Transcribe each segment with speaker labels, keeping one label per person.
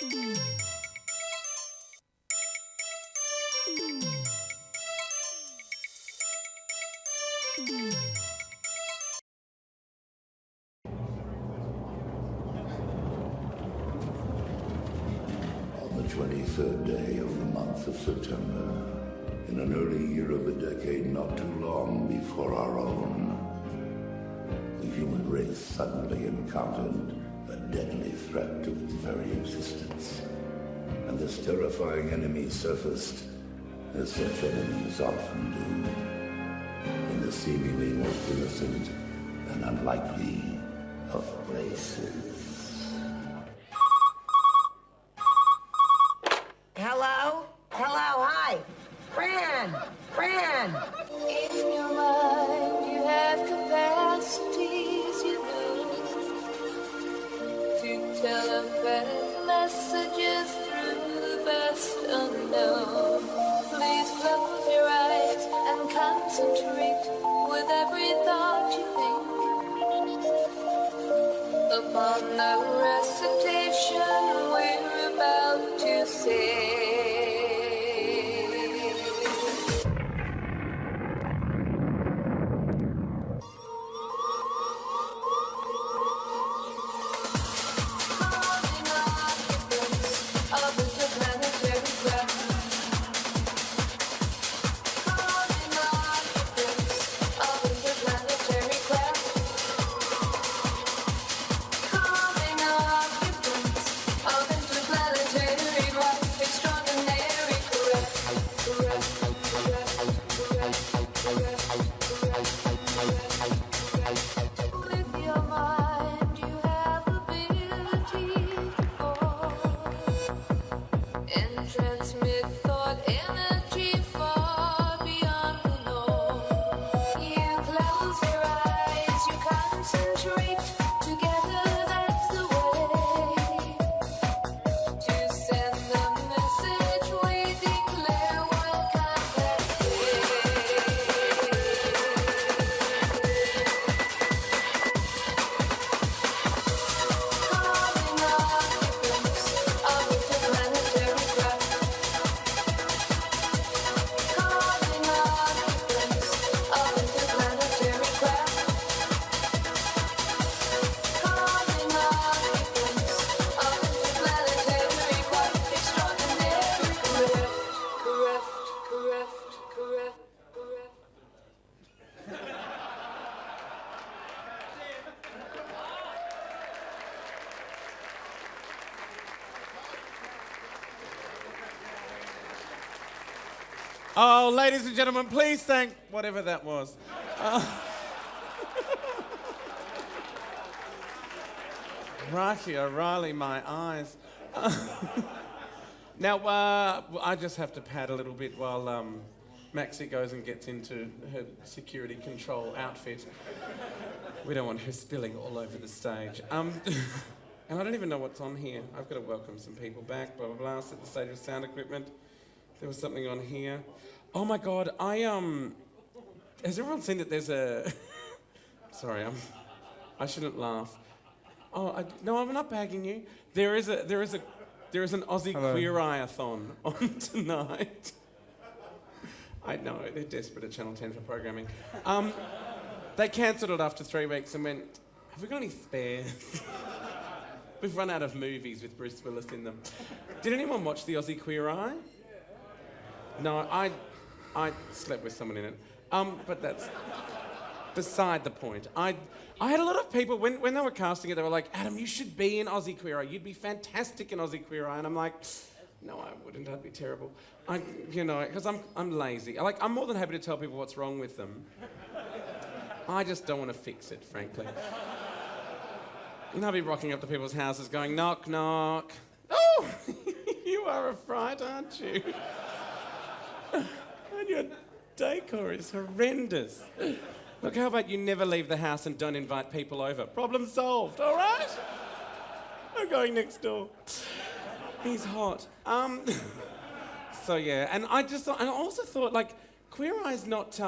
Speaker 1: On the 23rd day of the month of September, in an early year of a decade not too long before our own, the human race suddenly encountered a deadly threat to its very existence. And this terrifying enemy surfaced, as such enemies often do, in the seemingly most innocent and unlikely of places.
Speaker 2: Hello? Hello, hi. Fran! Fran!
Speaker 3: In your mind, you have capacities you lose to telepath messages through the vast unknown. Please close your eyes and concentrate with every thought you think upon the recitation we're about to say.
Speaker 4: Oh, ladies and gentlemen, please thank whatever that was. Righty O'Reilly, my eyes. Now, I just have to pad a little bit while Maxi goes and gets into her security control outfit. We don't want her spilling all over the stage. And I don't even know what's on here. I've got to welcome some people back, blah, blah, blah, set the stage with sound equipment. There was something on here. Oh my God, has everyone seen that there's a... Sorry, I shouldn't laugh. Oh, no, I'm not bagging you. There is an Aussie Queer Eye-a-thon on tonight. I know, they're desperate at Channel 10 for programming. They cancelled it after 3 weeks and went, have we got any spares? We've run out of movies with Bruce Willis in them. Did anyone watch the Aussie Queer Eye? No, I slept with someone in it. But that's beside the point. I had a lot of people, when they were casting it, they were like, Adam, you should be in Aussie Queer Eye. You'd be fantastic in Aussie Queer Eye. And I'm like, no, I wouldn't. I'd be terrible. Because I'm lazy. I'm more than happy to tell people what's wrong with them. I just don't want to fix it, frankly. I'll be rocking up to people's houses going, knock, knock. Oh, you are a fright, aren't you? And your decor is horrendous. Look, how about you never leave the house and don't invite people over? Problem solved, all right? I'm going next door. He's hot. So yeah, and I also thought, Queer Eye's not,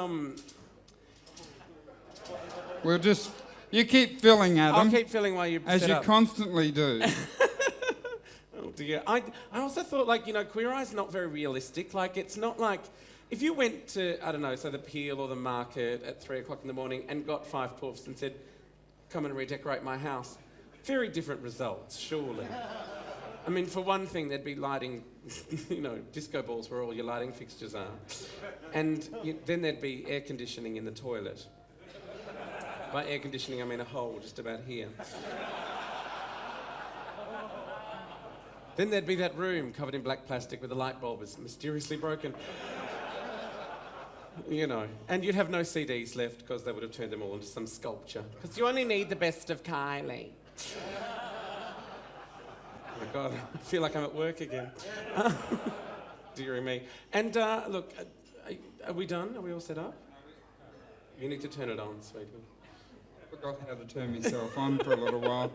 Speaker 5: We'll just... You keep filling, Adam.
Speaker 4: I'll keep filling while you
Speaker 5: as
Speaker 4: set
Speaker 5: you
Speaker 4: up.
Speaker 5: constantly do.
Speaker 4: Oh dear. I also thought, like, you know, Queer Eye's not very realistic. Like, it's not like... If you went to, I don't know, so the Peel or the Market at 3 o'clock in the morning and got 5 puffs and said, come and redecorate my house, very different results, surely. I mean, for one thing, there'd be lighting, you know, disco balls where all your lighting fixtures are. And then there'd be air conditioning in the toilet. By air conditioning, I mean a hole just about here. Then there'd be that room covered in black plastic where the light bulb is mysteriously broken. You know, and you'd have no CDs left because they would have turned them all into some sculpture. Because you only need the best of Kylie. Oh my God, I feel like I'm at work again. Dearie me. And look, are we done? Are we all set up? You need to turn it on, sweetie.
Speaker 5: I forgot how to turn myself on for a little while.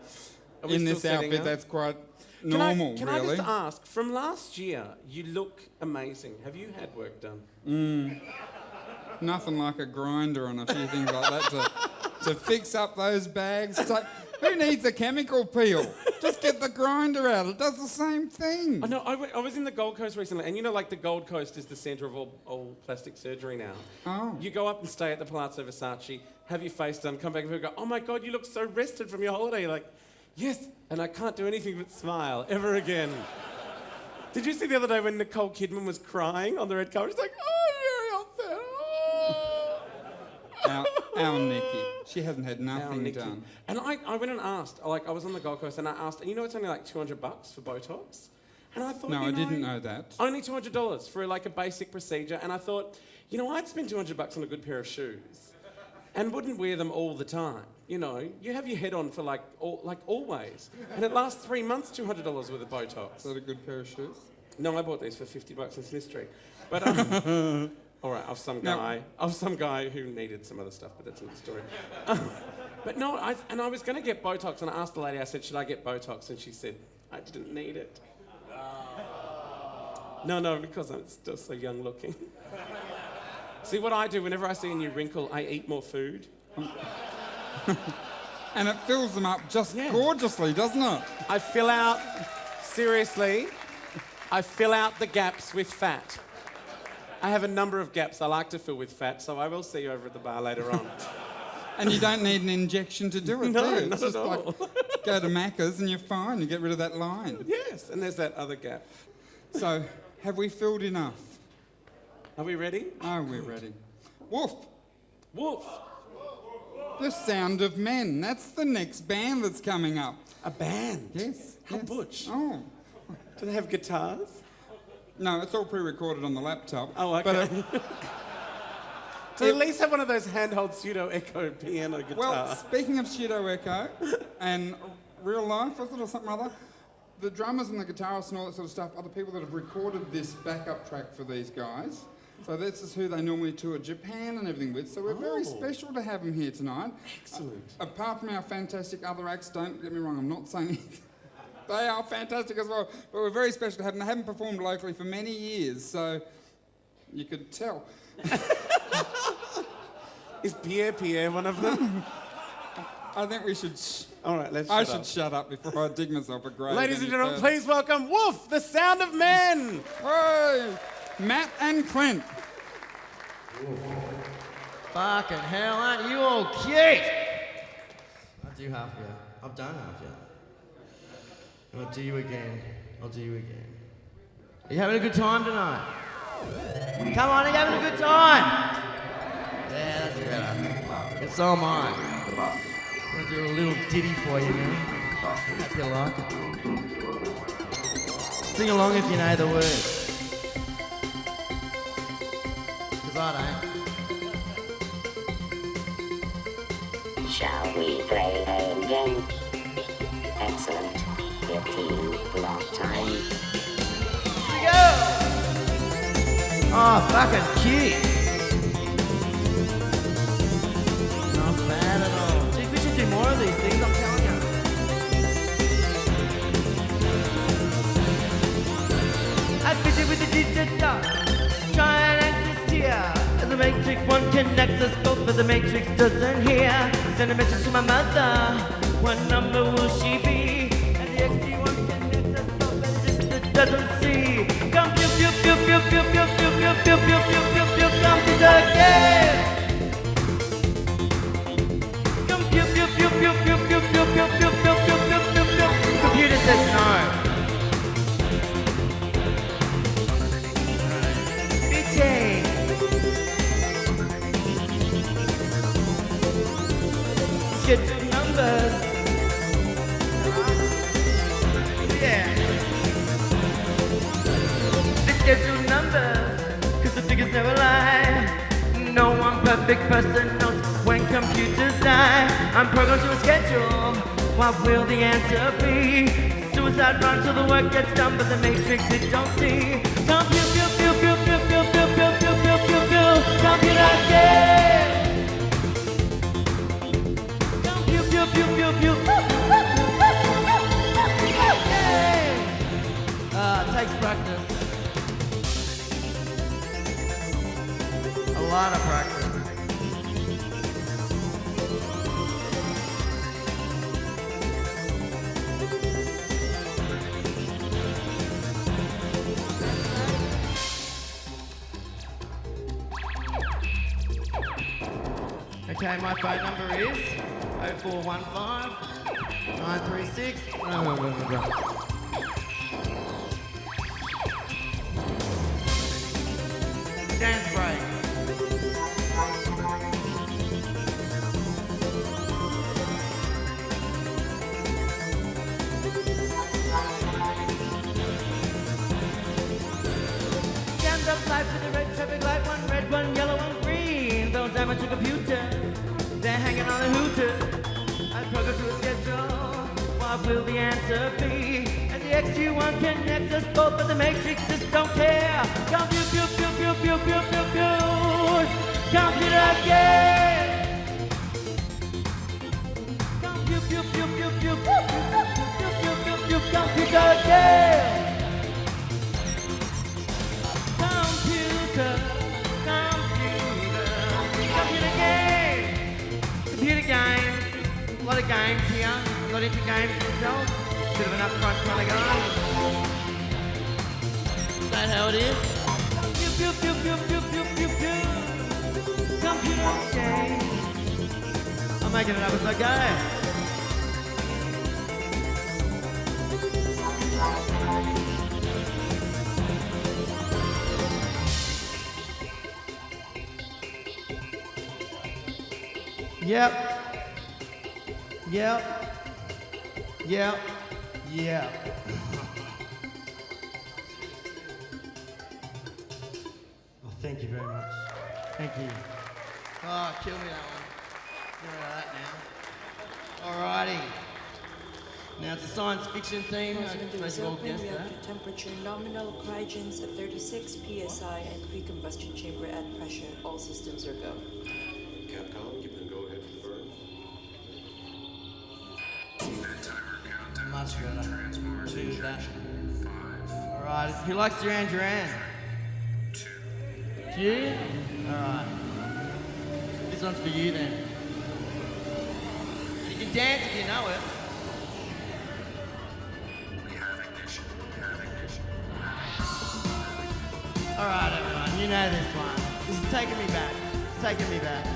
Speaker 4: Are we
Speaker 5: In
Speaker 4: still
Speaker 5: this
Speaker 4: setting
Speaker 5: outfit,
Speaker 4: up?
Speaker 5: that's quite normal,
Speaker 4: Can
Speaker 5: really.
Speaker 4: I just ask, from last year, you look amazing. Have you had work done?
Speaker 5: Nothing like a grinder and a few things like that to fix up those bags. It's like, who needs a chemical peel? Just get the grinder out. It does the same thing.
Speaker 4: I know, I was in the Gold Coast recently, and you know, like, the Gold Coast is the centre of all plastic surgery now.
Speaker 5: Oh.
Speaker 4: You go up and stay at the Palazzo Versace, have your face done, come back and people go, oh my God, you look so rested from your holiday. You're like, yes, and I can't do anything but smile ever again. Did you see the other day when Nicole Kidman was crying on the red carpet? She's like, oh, you're upset.
Speaker 5: Our Nikki. She hasn't had nothing
Speaker 4: Nikki.
Speaker 5: done.
Speaker 4: And I went and asked, like, I was on the Gold Coast and I asked, and you know it's only like $200 for Botox? And I thought,
Speaker 5: No,
Speaker 4: you
Speaker 5: I
Speaker 4: know,
Speaker 5: didn't know that.
Speaker 4: Only $200 for like a basic procedure. And I thought, you know, I'd spend $200 on a good pair of shoes and wouldn't wear them all the time. You know, you have your head on for like always. And it lasts 3 months, $200 worth of Botox.
Speaker 5: Is that a good pair of shoes?
Speaker 4: No, I bought these for $50 in Smith Street. But, all right, of some guy who needed some other stuff, but that's another story. But no, I was going to get Botox, and I asked the lady, I said, should I get Botox? And she said, I didn't need it. No, because I'm still so young looking. See, what I do, whenever I see a new wrinkle, I eat more food.
Speaker 5: And it fills them up just gorgeously, doesn't it?
Speaker 4: I fill out the gaps with fat. I have a number of gaps I like to fill with fat, so I will see you over at the bar later on.
Speaker 5: And you don't need an injection to do it,
Speaker 4: No,
Speaker 5: do you?
Speaker 4: not
Speaker 5: It's just
Speaker 4: at all.
Speaker 5: like, go to Macca's and you're fine. You get rid of that line.
Speaker 4: Yes, and there's that other gap.
Speaker 5: So, have we filled enough?
Speaker 4: Are we ready?
Speaker 5: Oh, we're ready. Woof!
Speaker 4: Woof!
Speaker 5: The Sound of Men. That's the next band that's coming up.
Speaker 4: A band?
Speaker 5: Yes.
Speaker 4: How
Speaker 5: yes.
Speaker 4: butch.
Speaker 5: Oh.
Speaker 4: Do they have guitars?
Speaker 5: No, it's all pre-recorded on the laptop.
Speaker 4: Oh, okay.
Speaker 5: But
Speaker 4: So at least have one of those handheld pseudo-echo piano guitars.
Speaker 5: well, speaking of pseudo echo and real life, was it, or something or other? The drummers and the guitarists and all that sort of stuff are the people that have recorded this backup track for these guys. So this is who they normally tour Japan and everything with. So we're very special to have them here tonight.
Speaker 4: Excellent.
Speaker 5: Apart from our fantastic other acts, don't get me wrong, I'm not saying they are fantastic as well, but we're very special to have them. They haven't performed locally for many years, so you could tell.
Speaker 4: Is Pierre one of them?
Speaker 5: I think we should...
Speaker 4: All right, let's
Speaker 5: I
Speaker 4: shut
Speaker 5: should
Speaker 4: up.
Speaker 5: shut up before I dig myself a grave.
Speaker 4: Ladies and
Speaker 5: any
Speaker 4: gentlemen,
Speaker 5: further.
Speaker 4: please welcome Woof, the Sound of Men.
Speaker 5: Hey! Matt and Clint.
Speaker 6: Fucking hell, aren't you all cute? I do half you. I've done half you. And I'll do you again. Are you having a good time tonight? Come on, are you having a good time? Yeah, that's better. And so am I. I'm gonna do a little ditty for you, man. If you like it. Sing along if you know the words. Because I don't.
Speaker 7: Shall we play a game? Excellent. 15 block time.
Speaker 6: Here we go! Oh, fucking cute. Not bad at all. Gee, we should do more of these things, I'm telling you. I fit it with the digital. Try and access here. As the Matrix one connects us both, but the Matrix doesn't hear. Send a message to my mother. What number will she be? As the XT1 connects us both, but it just doesn't see. Computer game. Computer says no. Get to numbers. Yeah. Let's get to numbers, cause the figures never lie. No one perfect person knows when computers die. I'm programmed to a schedule. What will the answer be? Suicide run till the work gets done, but the matrix it don't see. Computer game. It takes practice. A lot of practice. Okay, my phone number is 0415 936. Dance break. Stand up light for the red traffic light, one red, one yellow, one green. Those amateur computers, they're hanging on the hooters. I program to a schedule. What will the answer be? And the XG1 connects us both, but the matrix just don't care. Computer game. Computer game. Computer game. Computer games. A lot of games here. Got into games myself. Bit of an upfront kind of guy. Is that how it is? Computer game. I'm making it up as I go. Yep. Oh, thank you very much. Thank you. Oh, kill me that one. Get rid of that now. Alrighty. Now it's a science fiction theme. I suppose you all guessed that.
Speaker 8: Temperature, nominal cryogens at 36 psi and pre-combustion chamber at pressure. All systems are go.
Speaker 9: Capcom, give them go ahead for the burn.
Speaker 6: Much better. Do that. Alright, who likes Duran Duran? You? Alright. This one's for you then. You can dance if you know it. Alright everyone, you know this one. This is taking me back. It's taking me back.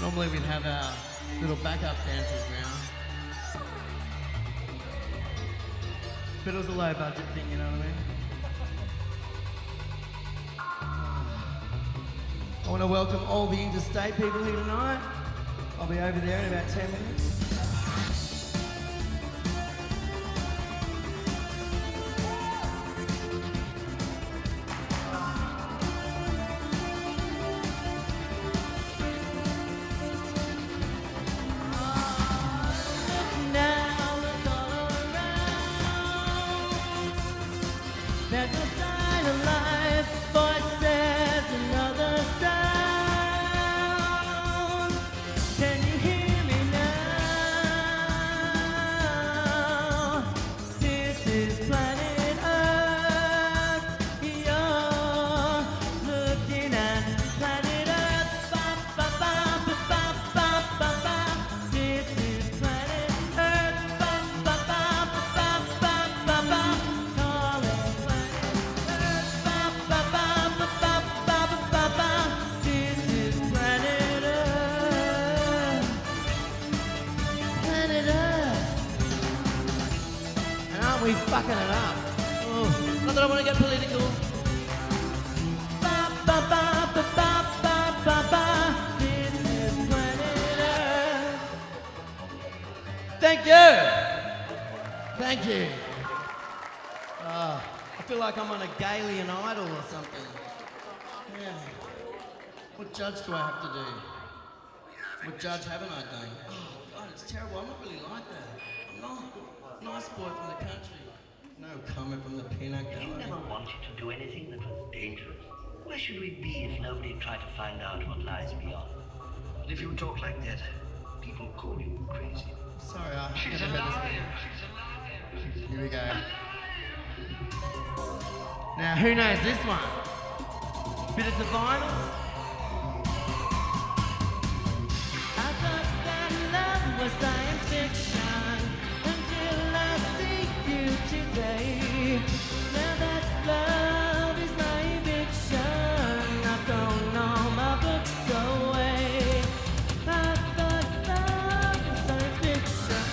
Speaker 6: Normally we'd have our little backup dancers now. But it was a low budget thing, you know what I mean? I want to welcome all the interstate people here tonight. I'll be over there in about 10 minutes. There's no sign of life, voices, another sound. Can you hear me now? This is planet Earth. You're looking at planet Earth. Ba, ba, ba, ba, ba, ba, ba, ba. This is planet Earth. Ba, ba, ba, ba, ba, ba, ba. Call it we fucking it up. Oh, not that I want to get political. Ba, ba, ba, ba, ba, ba, ba, ba. This is planet Earth. Thank you. Thank you. I feel like I'm on a Gallagher Idol or something. Yeah. What judge do I have to do? What judge haven't I done? Oh, God, it's terrible. I'm not really like that. I'm not. Nice boy from the country. No comment from the peanut gallery.
Speaker 10: You never wanted to do anything that was dangerous. Where should we be if nobody tried to find out what lies beyond? But if you talk like that, people call you crazy.
Speaker 6: Sorry, She's a liar. Here we go. Now, who knows this one? Bit of the vinyls. I thought that love was science fiction until I see you today. Now that love is my eviction, I've thrown all my books away. I thought love was science fiction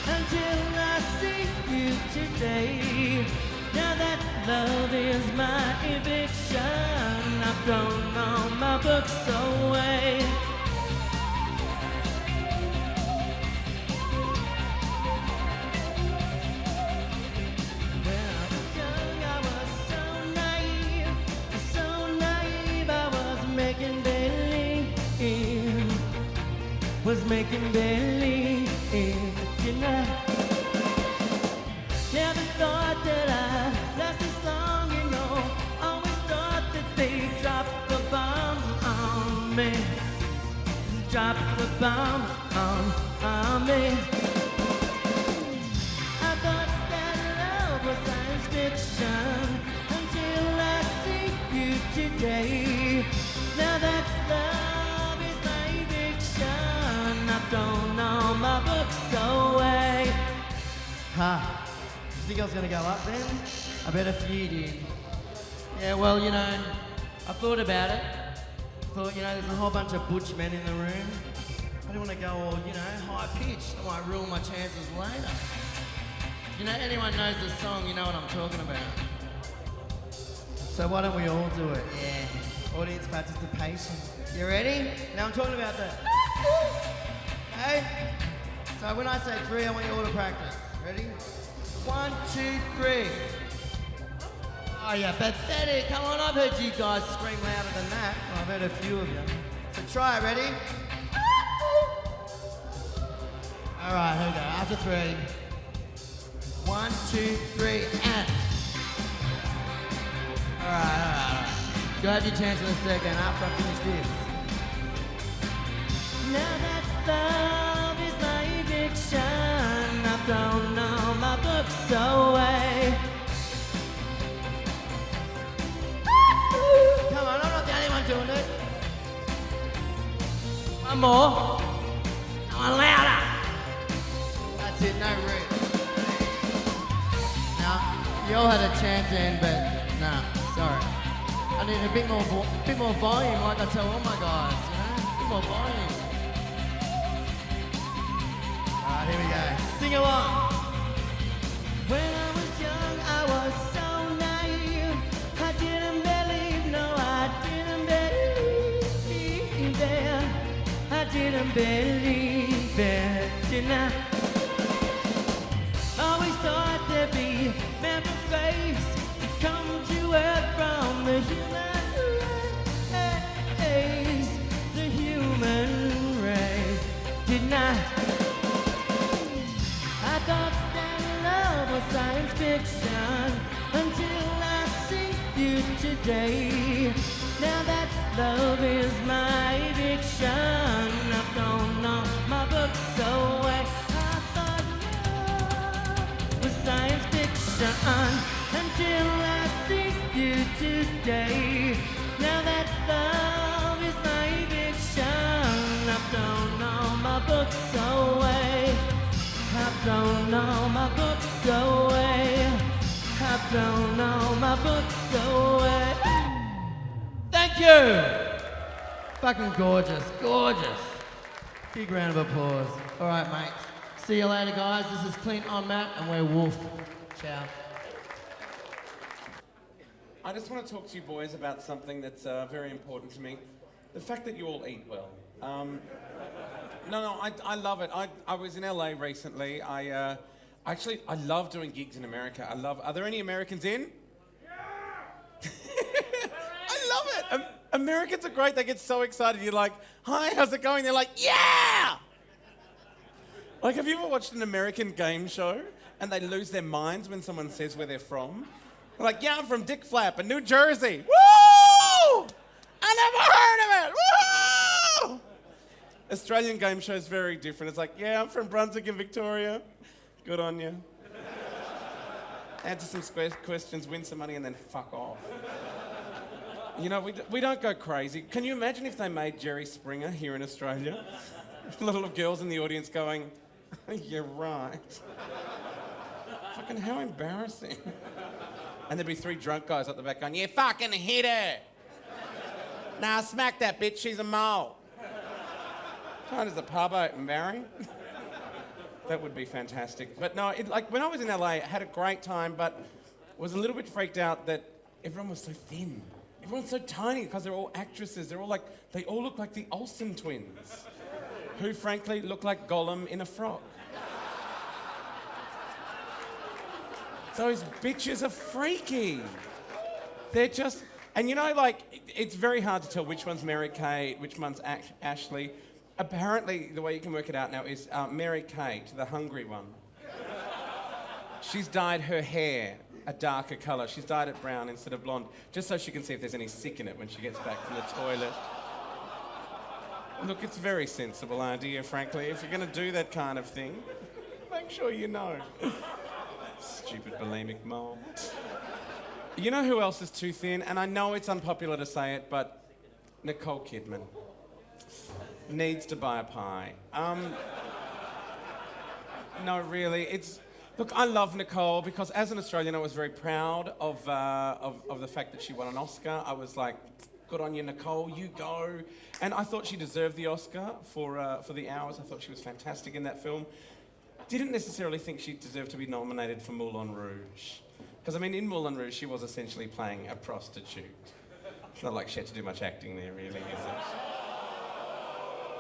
Speaker 6: until I see you today. Now that love is my eviction, I've thrown all my books away. When I was young, I was so naive, I was making believe, you know. Never thought that I'd last this long, you know. Always thought that they'd drop the bomb on me. Drop the bomb on me. I thought that love was science fiction until I see you today. Now that love is my eviction, I've thrown all my books away. Ha. You think I was going to go up then? I bet a few did. Yeah, well, you know, I thought about it. Thought, you know, there's a whole bunch of butch men in the room. I didn't want to go all, you know, high-pitched. I might ruin my chances later. You know, anyone knows this song, you know what I'm talking about. So why don't we all do it? Yeah. Audience participation. You ready? Now I'm talking about the... Okay? So when I say 3, I want you all to practice. Ready? 1, 2, 3. Oh yeah, pathetic. Come on, I've heard you guys scream louder than that. Well, I've heard a few of you. So try it, ready? Alright, here we go. After 3. 1, 2, 3, and. Alright. You'll have your chance in a second after I finish this. Now that love is my eviction, I've thrown all my books away. Come on, I'm not the only one doing it. One more. Come on, louder. That's it, no room. Now, you all had a chance in, but nah, sorry. I need a bit more volume, like I tell all my guys, you know? A bit more volume. Sing along. When I was young, I was so naive. I didn't believe, no, I didn't believe it. I didn't believe it, didn't I? Always thought there'd be men from space to come to Earth from the human race. The human race, didn't I? I thought that love was science fiction until I see you today. Now that love is my addiction, I've thrown all my books away. I thought love was science fiction until I see you today. Now that love is my addiction, I've thrown all my books away. I've thrown all my books away. I've thrown all my books away. Thank you! Fucking gorgeous, gorgeous. Big round of applause. All right, mate. See you later, guys. This is Clint on Matt, and we're Woof. Ciao.
Speaker 4: I just want to talk to you boys about something that's very important to me. The fact that you all eat well. I love it. I was in LA recently. I love doing gigs in America. Are there any Americans in? Yeah! I love it. Americans are great. They get so excited. You're like, hi, how's it going? They're like, yeah! Like, have you ever watched an American game show and they lose their minds when someone says where they're from? They're like, yeah, I'm from Dick Flap in New Jersey. Woo! I never heard of it. Woo! Australian game show is very different. It's like, yeah, I'm from Brunswick in Victoria. Good on you. Answer some questions, win some money, and then fuck off. You know, we don't go crazy. Can you imagine if they made Jerry Springer here in Australia? Little girls in the audience going, you're right. Fucking how embarrassing. And there'd be 3 drunk guys at the back going, you fucking hit her. Nah, smack that bitch, she's a mole. Time does the pub open, Barry? That would be fantastic. But no, when I was in LA, I had a great time, but was a little bit freaked out that everyone was so thin. Everyone's so tiny because they're all actresses. They all look like the Olsen twins, who frankly look like Gollum in a frock. Those bitches are freaky. They're just, and you know, like, it's very hard to tell which one's Mary-Kate, which one's Ashley. Apparently, the way you can work it out now is Mary-Kate, the hungry one. She's dyed her hair a darker colour. She's dyed it brown instead of blonde, just so she can see if there's any sick in it when she gets back from the toilet. Look, it's a very sensible idea, frankly. If you're going to do that kind of thing, make sure you know. Stupid bulimic mole. You know who else is too thin? And I know it's unpopular to say it, but Nicole Kidman needs to buy a pie. No, really, look, I love Nicole because as an Australian, I was very proud of the fact that she won an Oscar. I was like, good on you, Nicole, you go. And I thought she deserved the Oscar for The Hours. I thought she was fantastic in that film. Didn't necessarily think she deserved to be nominated for Moulin Rouge. Because, I mean, in Moulin Rouge, she was essentially playing a prostitute. It's not like she had to do much acting there, really, is it?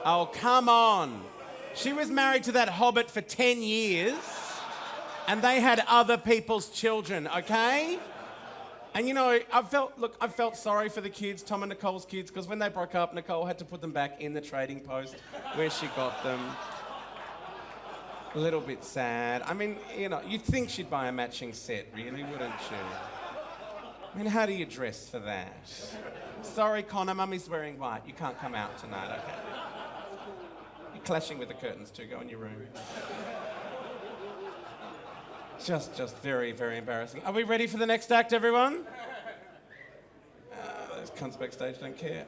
Speaker 4: Oh, come on. She was married to that hobbit for 10 years, and they had other people's children, okay? And, you know, I felt sorry for the kids, Tom and Nicole's kids, because when they broke up, Nicole had to put them back in the trading post where she got them. A little bit sad. I mean, you know, you'd think she'd buy a matching set, really, wouldn't you? I mean, how do you dress for that? Sorry, Connor, Mummy's wearing white. You can't come out tonight, okay? You're clashing with the curtains too. Go in your room. Just very, very embarrassing. Are we ready for the next act, everyone? Those cunts backstage don't care.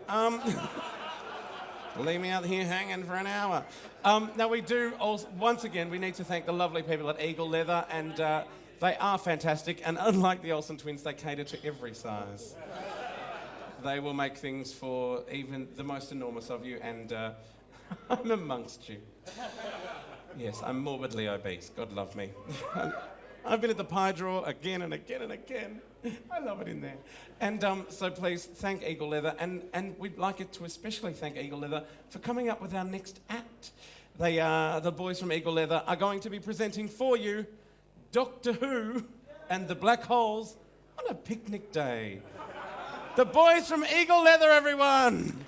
Speaker 4: Leave me out here hanging for an hour. Now we do, also, once again, we need to thank the lovely people at Eagle Leather, and they are fantastic, and unlike the Olsen twins, they cater to every size. They will make things for even the most enormous of you, and I'm amongst you. Yes, I'm morbidly obese. God love me. I've been at the pie drawer again and again and again. I love it in there. And so please thank Eagle Leather, and we'd like it to especially thank Eagle Leather for coming up with our next act. They the boys from Eagle Leather are going to be presenting for you Doctor Who and the Black Holes on a picnic day. The boys from Eagle Leather, everyone!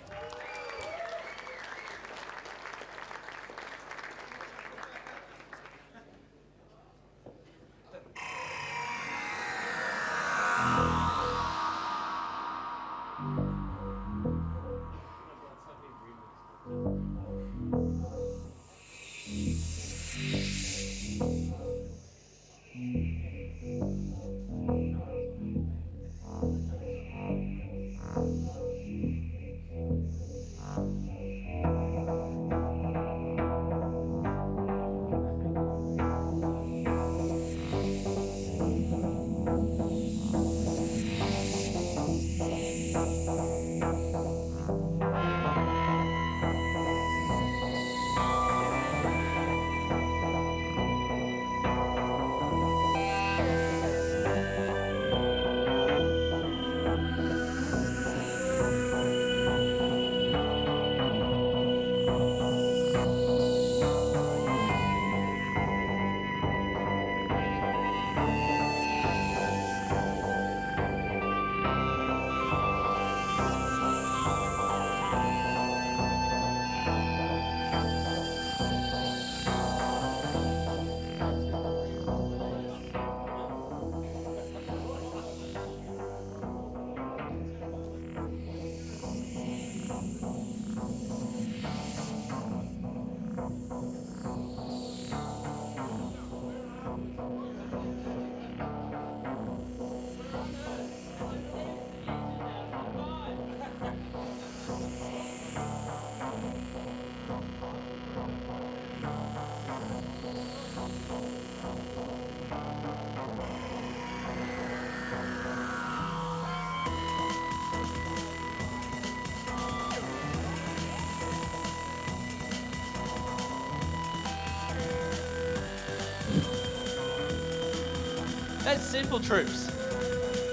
Speaker 11: That's simple, troops.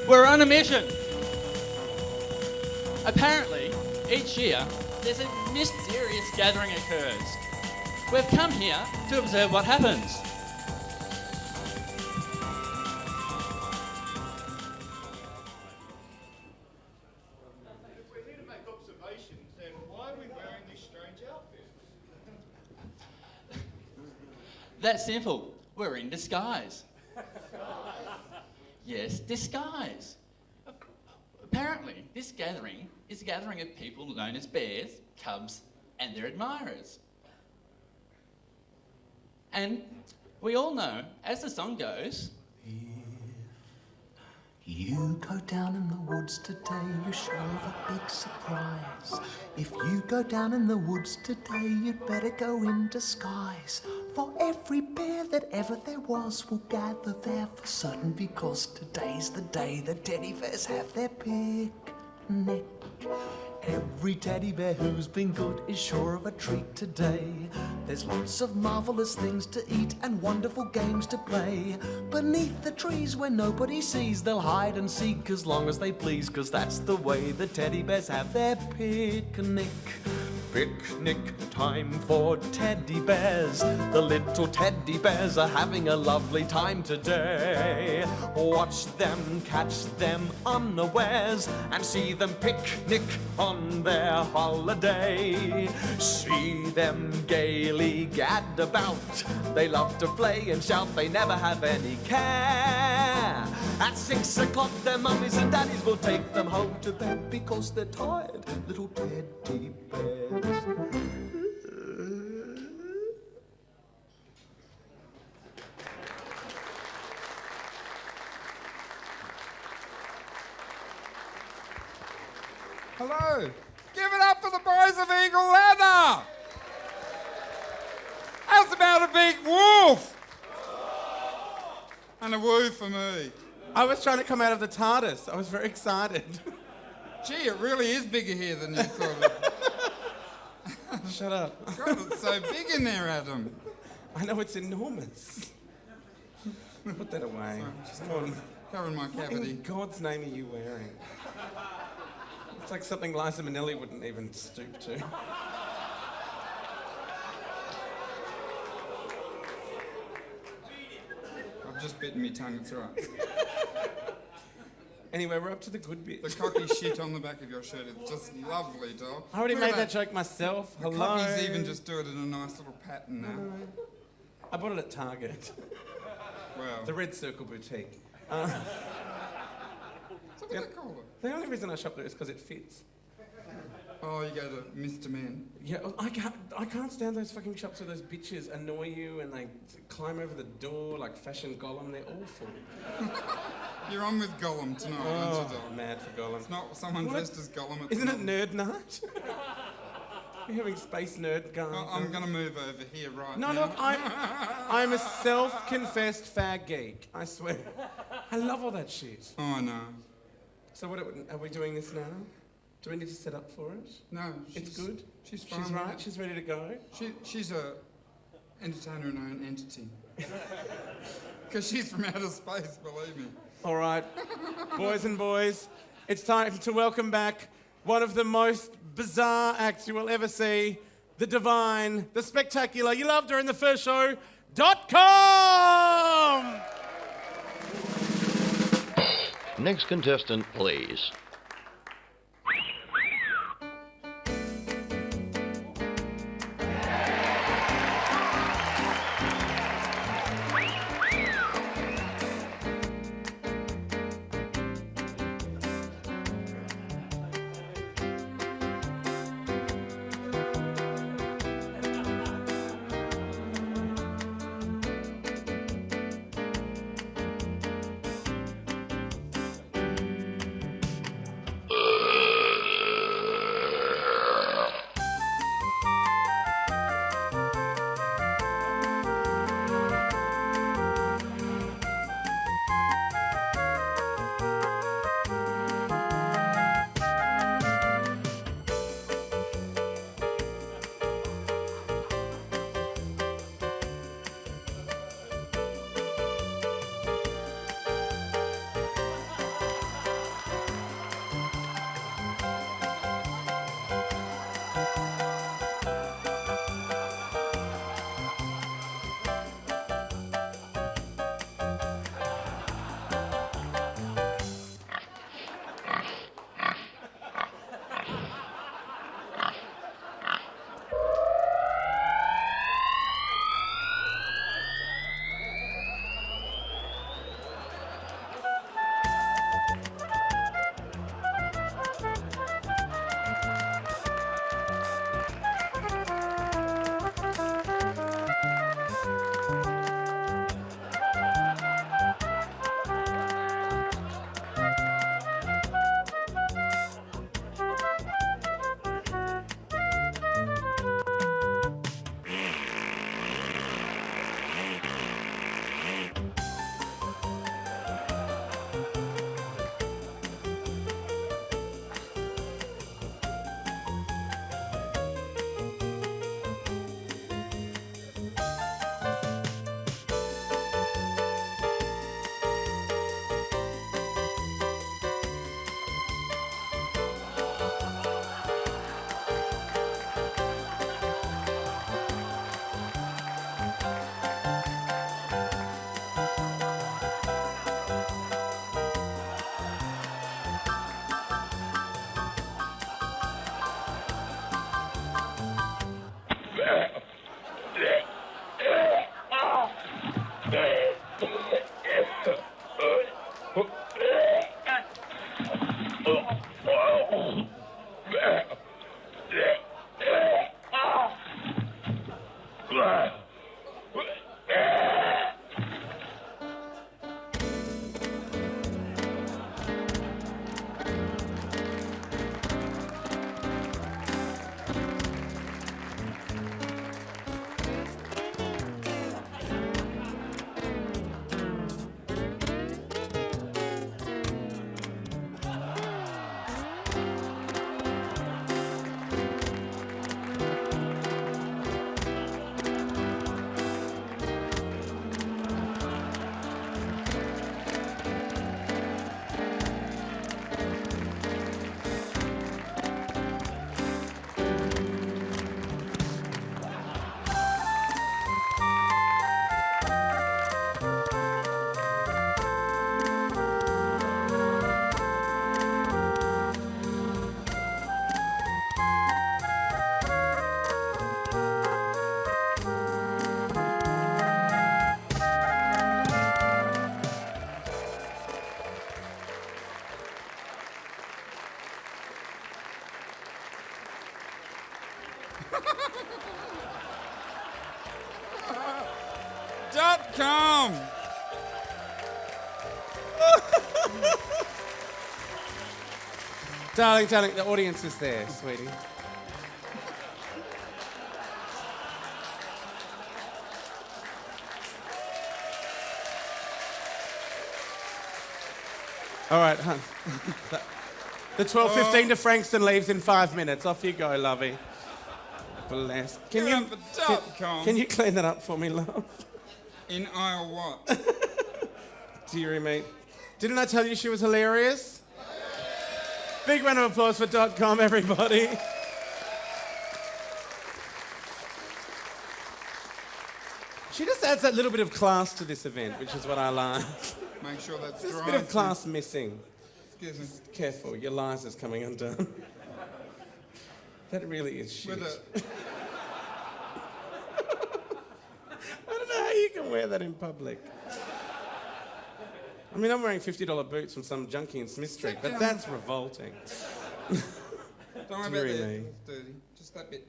Speaker 11: We're on a mission. Apparently, each year, there's a mysterious gathering occurs. We've come here to observe what happens.
Speaker 12: If we're here to make observations, then why are we wearing this strange outfit?
Speaker 11: That's simple. We're in disguise. Yes, disguise. Apparently, this gathering is a gathering of people known as bears, cubs, and their admirers. And we all know, as the song goes,
Speaker 13: You go down in the woods today, you're sure of a big surprise. If you go down in the woods today, you'd better go in disguise. For every bear that ever there was will gather there for certain, because today's the day the teddy bears have their picnic. Every teddy bear who's been good is sure of a treat today. There's lots of marvellous things to eat and wonderful games to play. Beneath the trees where nobody sees, they'll hide and seek as long as they please, 'cause that's the way the teddy bears have their picnic. Picnic time for teddy bears. The little teddy bears are having a lovely time today. Watch them, catch them unawares, and see them picnic on their holiday. See them gaily gad about. They love to play and shout, they never have any care. At 6 o'clock their mummies and daddies will take them home to bed, because they're tired, little teddy bears.
Speaker 5: Hello. Give it up for the boys of Eagle Leather. How's about a big woof? And a woo for me.
Speaker 4: I was trying to come out of the TARDIS. I was very excited.
Speaker 5: Gee, it really is bigger here than you thought.
Speaker 4: Shut up.
Speaker 5: God, it's so big in there, Adam.
Speaker 4: I know it's enormous. Put that away. Come on.
Speaker 5: Covering my
Speaker 4: What
Speaker 5: cavity.
Speaker 4: in God's name are you wearing? It's like something Liza Minnelli wouldn't even stoop to.
Speaker 5: I've just bitten my tongue, it's all right.
Speaker 4: Anyway, we're up to the good bit.
Speaker 5: The cocky shit on the back of your shirt is just lovely, doll.
Speaker 4: I already
Speaker 5: Look at
Speaker 4: made that joke myself.
Speaker 5: The
Speaker 4: Hello.
Speaker 5: cockies even just do it in a nice little pattern now.
Speaker 4: I bought it at Target.
Speaker 5: Wow.
Speaker 4: The Red Circle Boutique.
Speaker 5: So what do they call it?
Speaker 4: The only reason I shop there is because it fits.
Speaker 5: Oh, you go to Mr. Men.
Speaker 4: Yeah, I can't stand those fucking shops where those bitches annoy you and they climb over the door like fashion Gollum. They're awful.
Speaker 5: You're on with Gollum tonight, aren't you, doll?
Speaker 4: Mad for Gollum.
Speaker 5: It's not someone dressed as Gollum at
Speaker 4: Isn't
Speaker 5: the
Speaker 4: it nerd night? You're having space nerd guy.
Speaker 5: Oh, I'm going to move over here right
Speaker 4: No,
Speaker 5: now.
Speaker 4: look, I'm a self-confessed fag geek. I swear. I love all that shit.
Speaker 5: Oh, I know.
Speaker 4: So what are we doing this now? Do we need to set up for it?
Speaker 5: No,
Speaker 4: It's good?
Speaker 5: She's fine.
Speaker 4: She's right? She's ready to go?
Speaker 5: She's a entertainer in her own entity. Because she's from outer space, believe me.
Speaker 4: All right, boys and boys, it's time to welcome back one of the most bizarre acts you will ever see, the divine, the spectacular, you loved her in the first show, .com!
Speaker 14: Next contestant, please.
Speaker 5: .com.
Speaker 4: Darling, the audience is there, sweetie. All right, hon. The 12:15 to Frankston leaves in 5 minutes. Off you go, lovey. Bless. Can you clean that up for me, love?
Speaker 5: In aisle what?
Speaker 4: Dearie me. Didn't I tell you she was hilarious? Big round of applause for .com, everybody. She just adds that little bit of class to this event, which is what I like.
Speaker 5: Make sure that's
Speaker 4: There's
Speaker 5: dry.
Speaker 4: a bit of class missing.
Speaker 5: Excuse me.
Speaker 4: Careful, your liza's coming undone. That really is shit.
Speaker 5: With
Speaker 4: I don't know how you can wear that in public. I mean, I'm wearing $50 boots from some junkie in Smith Street, but that's revolting.
Speaker 5: Don't worry about
Speaker 4: Dearie
Speaker 5: that.
Speaker 4: me.
Speaker 5: It's dirty. Just that bit.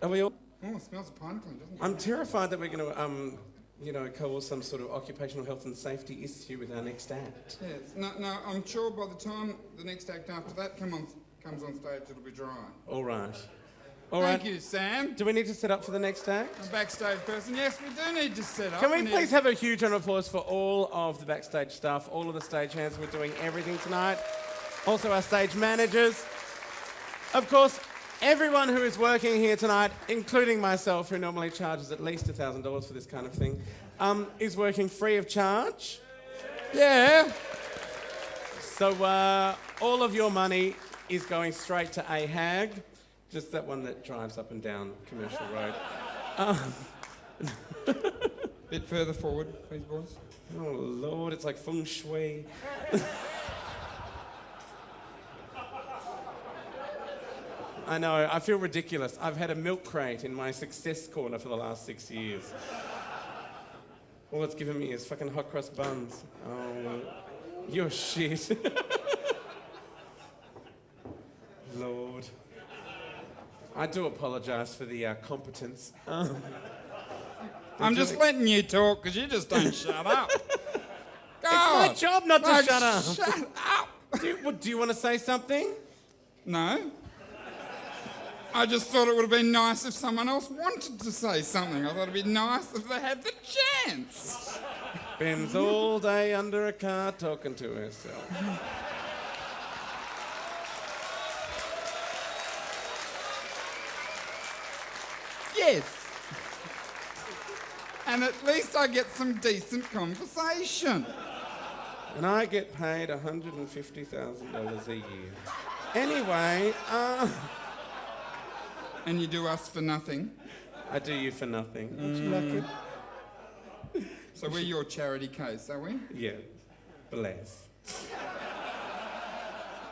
Speaker 4: Are we all?
Speaker 5: Oh, it smells of pineapple, doesn't it?
Speaker 4: I'm terrified that we're going to, cause some sort of occupational health and safety issue with our next act.
Speaker 5: Yes. No, I'm sure by the time the next act after that comes on stage, it'll be dry.
Speaker 4: All right.
Speaker 5: Thank you, Sam.
Speaker 4: Do we need to set up for the next act?
Speaker 5: A backstage person. Yes, we do need to set up.
Speaker 4: Can we please have a huge round of applause for all of the backstage staff, all of the stagehands who are doing everything tonight, also our stage managers. Of course, everyone who is working here tonight, including myself, who normally charges at least $1,000 for this kind of thing, is working free of charge. Yeah. So all of your money is going straight to AHAG. Just that one that drives up and down Commercial Road.
Speaker 5: Bit further forward, please, boys.
Speaker 4: Oh, Lord, it's like feng shui. I know, I feel ridiculous. I've had a milk crate in my success corner for the last 6 years. All it's given me is fucking hot cross buns. Oh, you're shit. Lord. I do apologise for the competence.
Speaker 5: I'm just letting you talk because you just don't shut up.
Speaker 4: It's my job not to shut up.
Speaker 5: Shut up.
Speaker 4: Do you want to say something?
Speaker 5: No. I just thought it would have been nice if someone else wanted to say something. I thought it'd be nice if they had the chance.
Speaker 4: Spends all day under a car talking to herself.
Speaker 5: Yes. And at least I get some decent conversation.
Speaker 4: And I get paid $150,000 a year. Anyway,
Speaker 5: And you do us for nothing?
Speaker 4: I do you for nothing. Would you like it?
Speaker 5: So we're your charity case, are we?
Speaker 4: Yeah. Bless.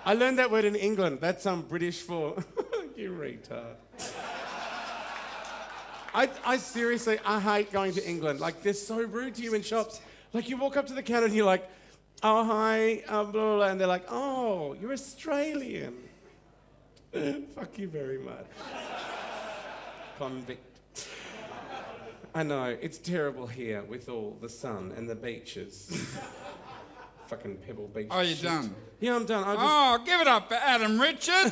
Speaker 4: I learned that word in England. That's British for you retard. I seriously, I hate going to England. Like, they're so rude to you in shops. Like, you walk up to the counter and you're like, oh, hi, blah, blah, blah, and they're like, oh, you're Australian. Fuck you very much. Convict. I know, it's terrible here with all the sun and the beaches. Fucking Pebble Beach.
Speaker 5: Oh, you
Speaker 4: shit.
Speaker 5: done?
Speaker 4: Yeah, I'm done.
Speaker 5: Oh, give it up for Adam Richard.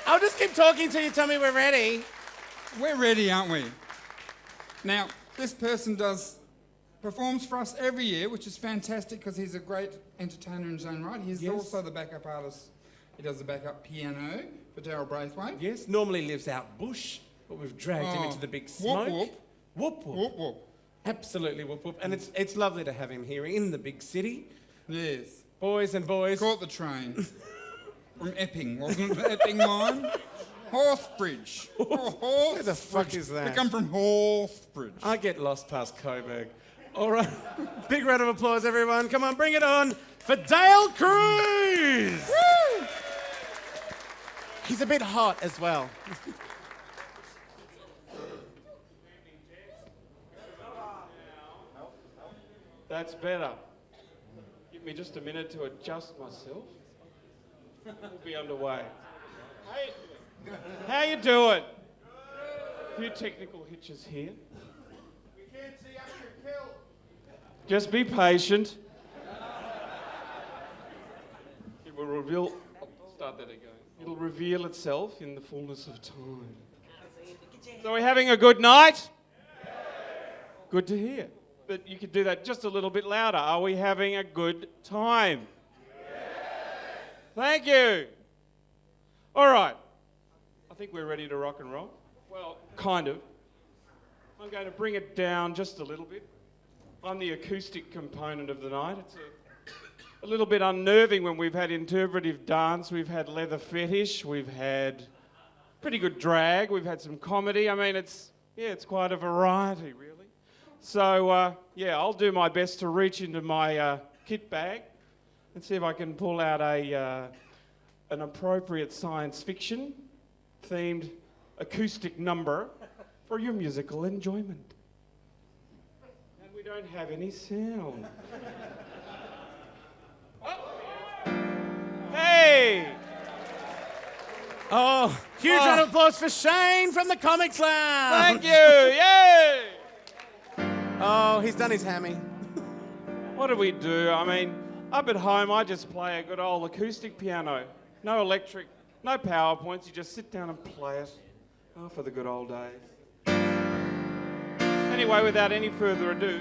Speaker 4: I'll just keep talking till you tell me we're ready.
Speaker 5: We're ready, aren't we? Now, this person performs for us every year, which is fantastic because he's a great entertainer in his own right. He's also the backup artist. He does the backup piano for Daryl Braithwaite.
Speaker 4: Yes, normally lives out bush, but we've dragged him into the big smoke.
Speaker 5: Whoop,
Speaker 4: Whoop, whoop.
Speaker 5: whoop, whoop.
Speaker 4: Absolutely whoop, whoop. And it's lovely to have him here in the big city.
Speaker 5: Yes.
Speaker 4: Boys and boys.
Speaker 5: Caught the train. From Epping, wasn't it? The Epping line? Horsebridge.
Speaker 4: Where the fuck is that?
Speaker 5: They come from Horsebridge.
Speaker 4: I get lost past Coburg. All right. Big round of applause, everyone. Come on, bring it on for Dale Kruse. Woo! He's a bit hot as well.
Speaker 15: That's better. Give me just a minute to adjust myself. We'll be underway. Hey, how you doing? A few technical hitches here. Just be patient. It will reveal... I'll start that again. It'll reveal itself in the fullness of time. So we're having a good night? Good to hear. But you could do that just a little bit louder. Are we having a good time? Thank you. All right. I think we're ready to rock and roll. Well, kind of. I'm going to bring it down just a little bit. I'm the acoustic component of the night. It's a little bit unnerving when we've had interpretive dance, we've had leather fetish, we've had pretty good drag, we've had some comedy. I mean, it's quite a variety, really. So, I'll do my best to reach into my kit bag and see if I can pull out an appropriate science fiction themed acoustic number for your musical enjoyment. And we don't have any sound. Hey!
Speaker 4: Oh, huge round of applause for Shane from the Comics Lounge.
Speaker 15: Thank you! Yay!
Speaker 4: Oh, he's done his hammy.
Speaker 15: What do we do? I mean, up at home, I just play a good old acoustic piano. No electric, no PowerPoints. You just sit down and play it. Oh, for the good old days. Anyway, without any further ado,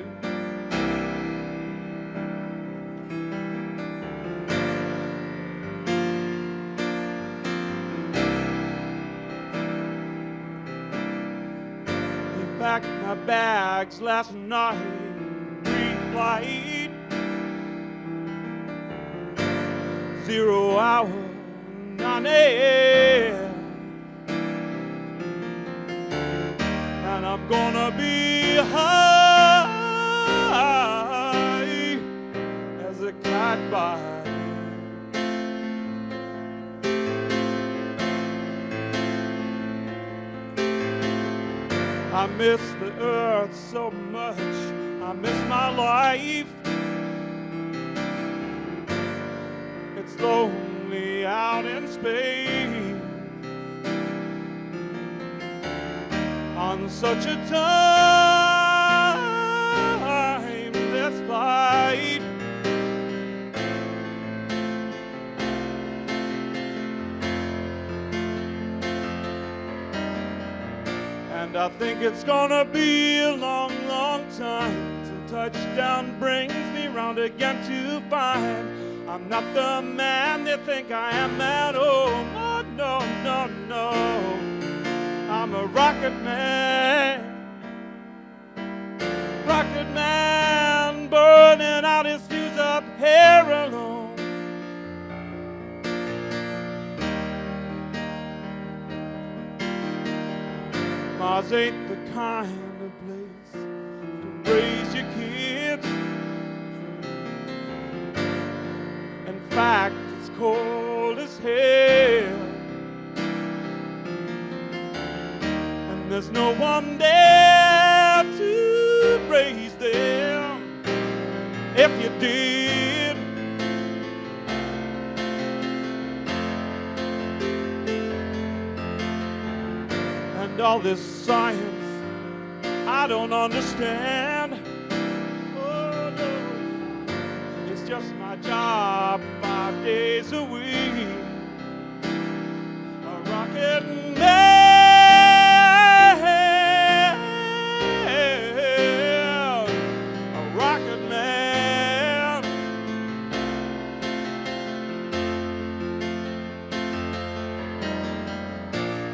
Speaker 15: packed my bags last night, pre-flight, 0 hour 9 a.m. And I'm gonna be high as a kite by. I miss the earth so much, I miss my life. It's lonely out in space on such a timeless flight. And I think it's gonna be a long, long time till touchdown brings me round again to find I'm not the man they think I am at home. Oh, no, no, no. I'm a rocket man. Rocket man burning out his fuse up here alone. Mars ain't the kind of place to raise your kids. In fact, it's cold as hell. And there's no one there to raise them. If you did, and all this science I don't understand. Oh no, it's just my job 5 days a week. A rocket man, a rocket man.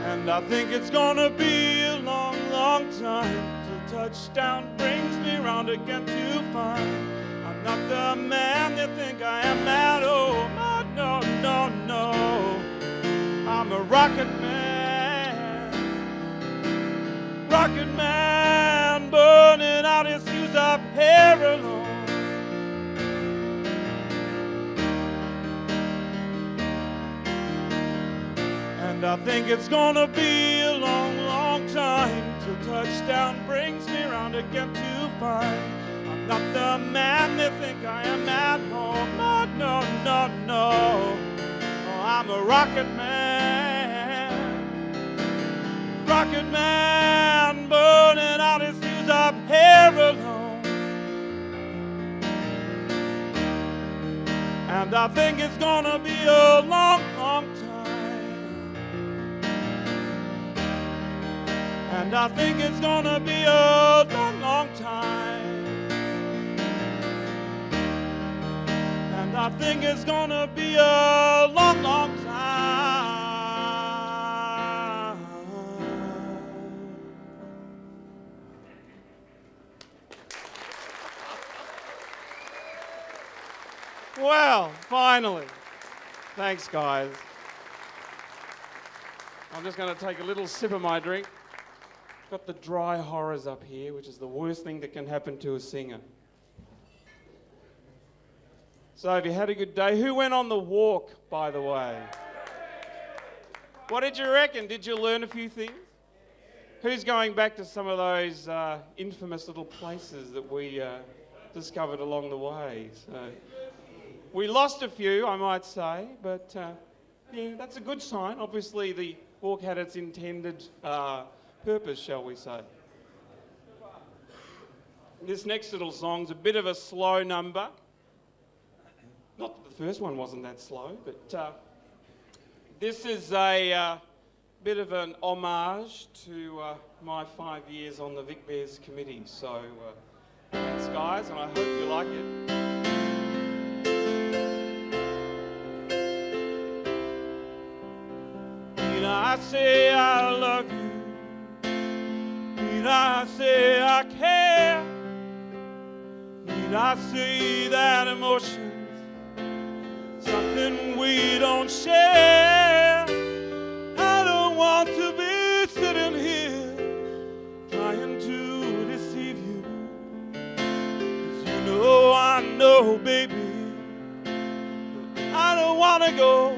Speaker 15: And I think it's gonna be a long, long time till touchdown brings me round again to find I'm not the man they think I am at home. Oh, no, no, no. I'm a rocket man. Rocket man burning out his fuse up here alone. And I think it's gonna be a long, long time till touchdown brings me round again to find I'm not the man they think I am at home. Oh, no, no, no. Oh, I'm a rocket man. Rocket man burning out his fuse up here alone. And I think it's gonna be a long, long time. And I think it's gonna be a long, long time. And I think it's gonna be a long, long time. Well, finally. Thanks, guys. I'm just going to take a little sip of my drink. Got the dry horrors up here, which is the worst thing that can happen to a singer. So have you had a good day? Who went on the walk, by the way? What did you reckon? Did you learn a few things? Who's going back to some of those infamous little places that we discovered along the way? So we lost a few, I might say, but yeah, that's a good sign. Obviously, the walk had its intended purpose, shall we say. This next little song's a bit of a slow number. Not that the first one wasn't that slow, but this is a bit of an homage to my 5 years on the Vic Bears committee. So thanks, guys, and I hope you like it. Need I say I love you? Need I say I care? Need I say that emotion's something we don't share? I don't want to be sitting here trying to deceive you. 'Cause you know I know, baby, I don't want to go.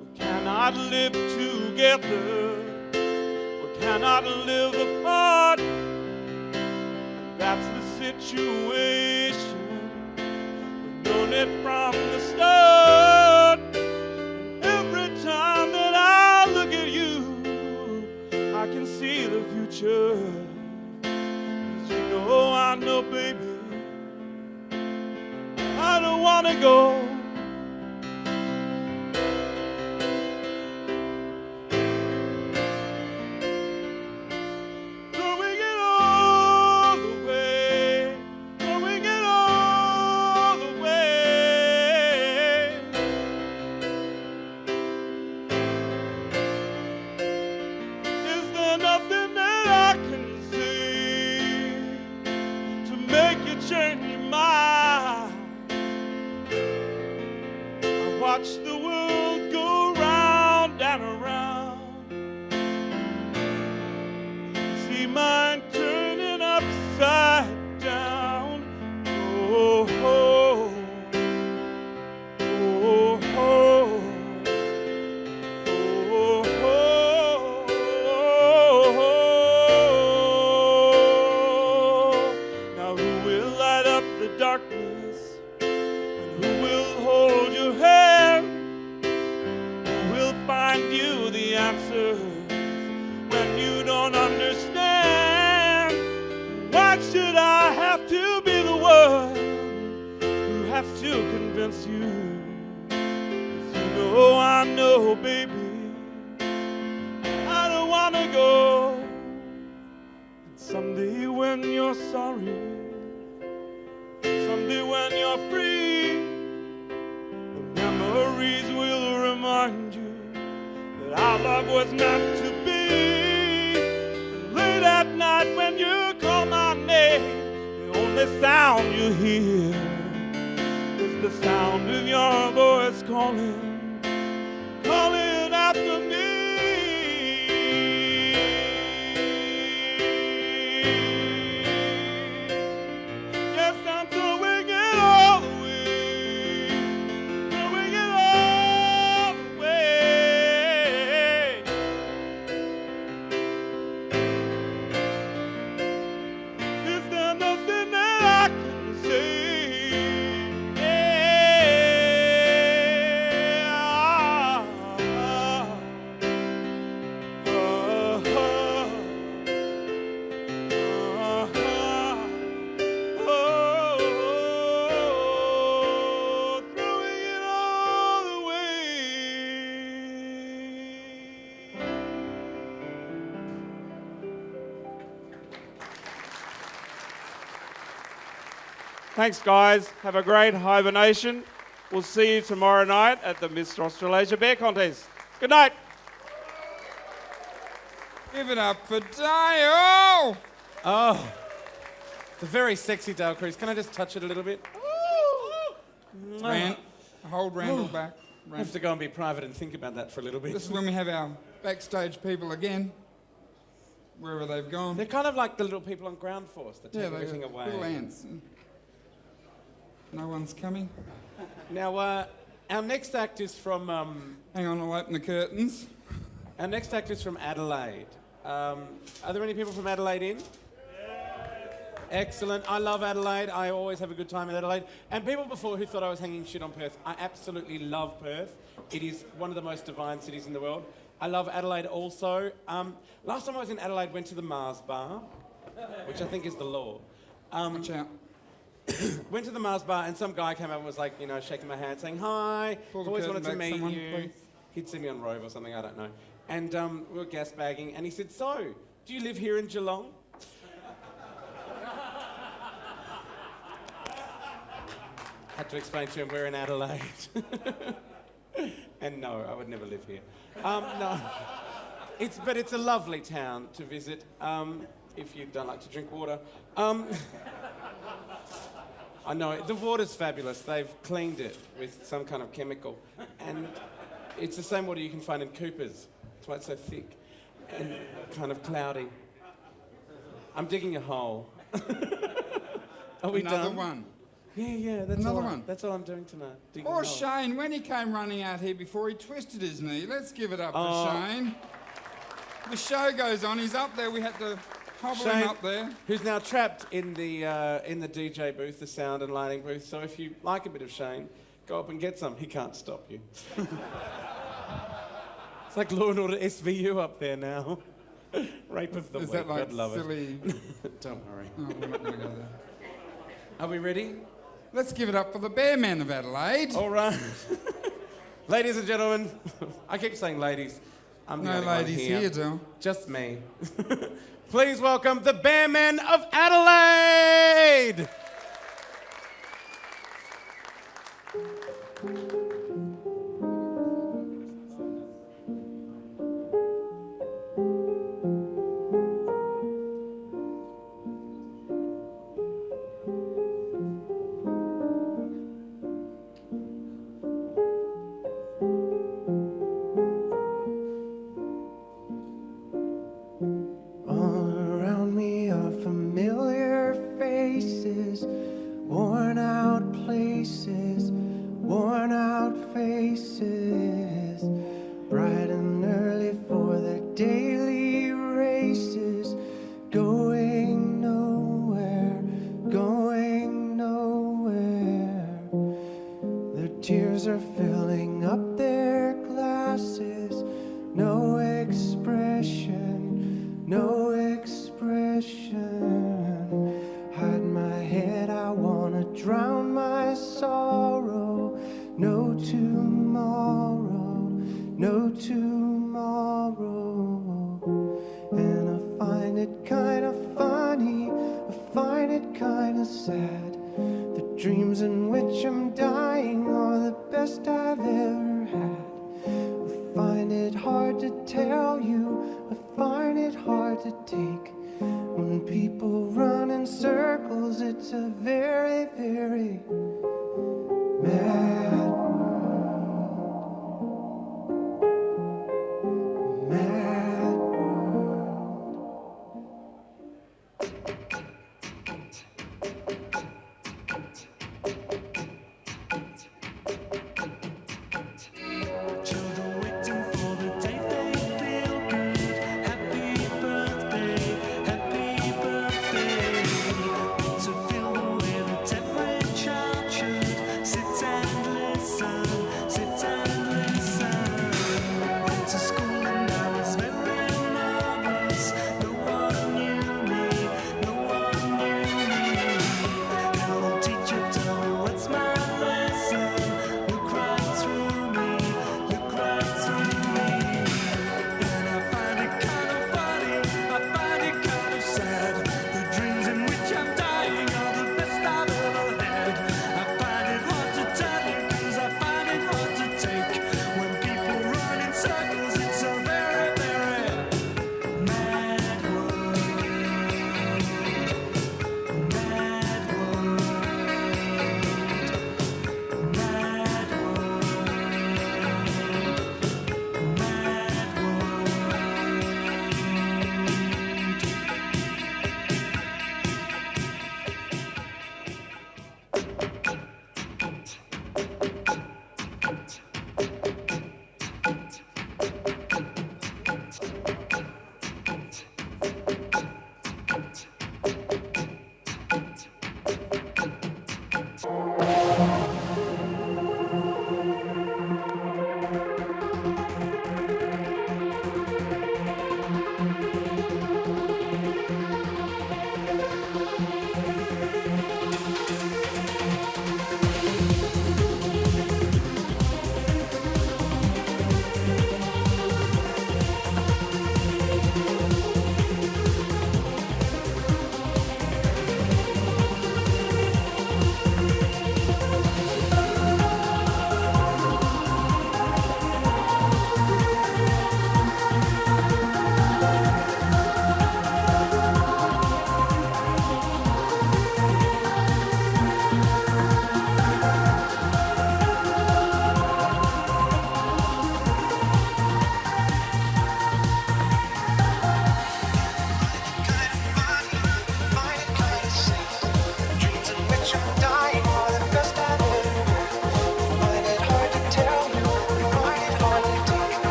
Speaker 15: We cannot live together. We cannot live apart. And that's the situation. We've known it from the start. Every time that I look at you, I can see the future. 'Cause you know I know, baby, I don't want to go. Going it all the way, going it all the way. Is there nothing that I can say to make you change your mind? I watch the world go round and around. See mine turning upside down. Oh, oh, oh, oh, oh. Now who will light up the darkness? And who will hold your hand? Who will find you the answers when you don't understand? Why should I have to be the one who has to convince you? 'Cause you know I know, baby, I don't want to go. And someday when you're sorry, someday when you're free, the memories will remind you that our love was meant to be. And late at night when you call my name, the only sound you hear is the sound of your voice calling, calling after me. Yes, I'm doing it all the way, doing it all the way. Is there nothing that I can say? Yeah, Thanks, guys. Have a great hibernation. We'll see you tomorrow night at the Mr. Australasia Bear Contest. Good night.
Speaker 5: Give it up for Dale!
Speaker 4: Oh, the very sexy Dale Kruse. Can I just touch it a little bit?
Speaker 5: Hold Randall back.
Speaker 4: I have to go and be private and think about that for a little bit.
Speaker 5: This is when we have our backstage people again, wherever they've gone.
Speaker 4: They're kind of like the little people on ground force that take
Speaker 5: Yeah, they're
Speaker 4: everything away.
Speaker 5: little ants. No one's coming.
Speaker 4: Now, our next act is from...
Speaker 5: Hang on, I'll open the curtains.
Speaker 4: Our next act is from Adelaide. Are there any people from Adelaide in? Excellent. I love Adelaide. I always have a good time in Adelaide. And people before who thought I was hanging shit on Perth, I absolutely love Perth. It is one of the most divine cities in the world. I love Adelaide also. Last time I was in Adelaide, went to the Mars Bar, which I think is the law.
Speaker 5: Watch out.
Speaker 4: Went to the Mars Bar and some guy came up and was like, you know, shaking my hand, saying, hi, always wanted to meet you.
Speaker 5: Please.
Speaker 4: He'd see me on Rove or something, I don't know. And we were gas bagging and he said, so, do you live here in Geelong? Had to explain to him we're in Adelaide. And no, I would never live here. No, but it's a lovely town to visit if you don't like to drink water. I know, the water's fabulous. They've cleaned it with some kind of chemical. And it's the same water you can find in Cooper's. That's why it's so thick and kind of cloudy. I'm digging a hole. Are we
Speaker 5: Another
Speaker 4: done?
Speaker 5: one.
Speaker 4: Yeah, that's
Speaker 5: Another
Speaker 4: all
Speaker 5: one.
Speaker 4: That's all I'm doing tonight. Digging
Speaker 5: Poor
Speaker 4: a hole.
Speaker 5: Shane, when he came running out here before, he twisted his knee. Let's give it up for Shane. The show goes on. He's up there. We had to hobble him up there.
Speaker 4: Who's now trapped in the DJ booth, the sound and lighting booth. So if you like a bit of Shane, go up and get some. He can't stop you. It's like Law and Order SVU up there now. Rape of the week.
Speaker 5: Is that like
Speaker 4: God love
Speaker 5: silly?
Speaker 4: It. Don't worry.
Speaker 5: Oh, we're not going to go there.
Speaker 4: Are we ready?
Speaker 5: Let's give it up for the Men of Adelaide.
Speaker 4: All right. Ladies and gentlemen, I keep saying ladies. I'm the
Speaker 5: No
Speaker 4: only one
Speaker 5: ladies here, Del.
Speaker 4: Just me. Please welcome the Men of Adelaide!
Speaker 13: Endless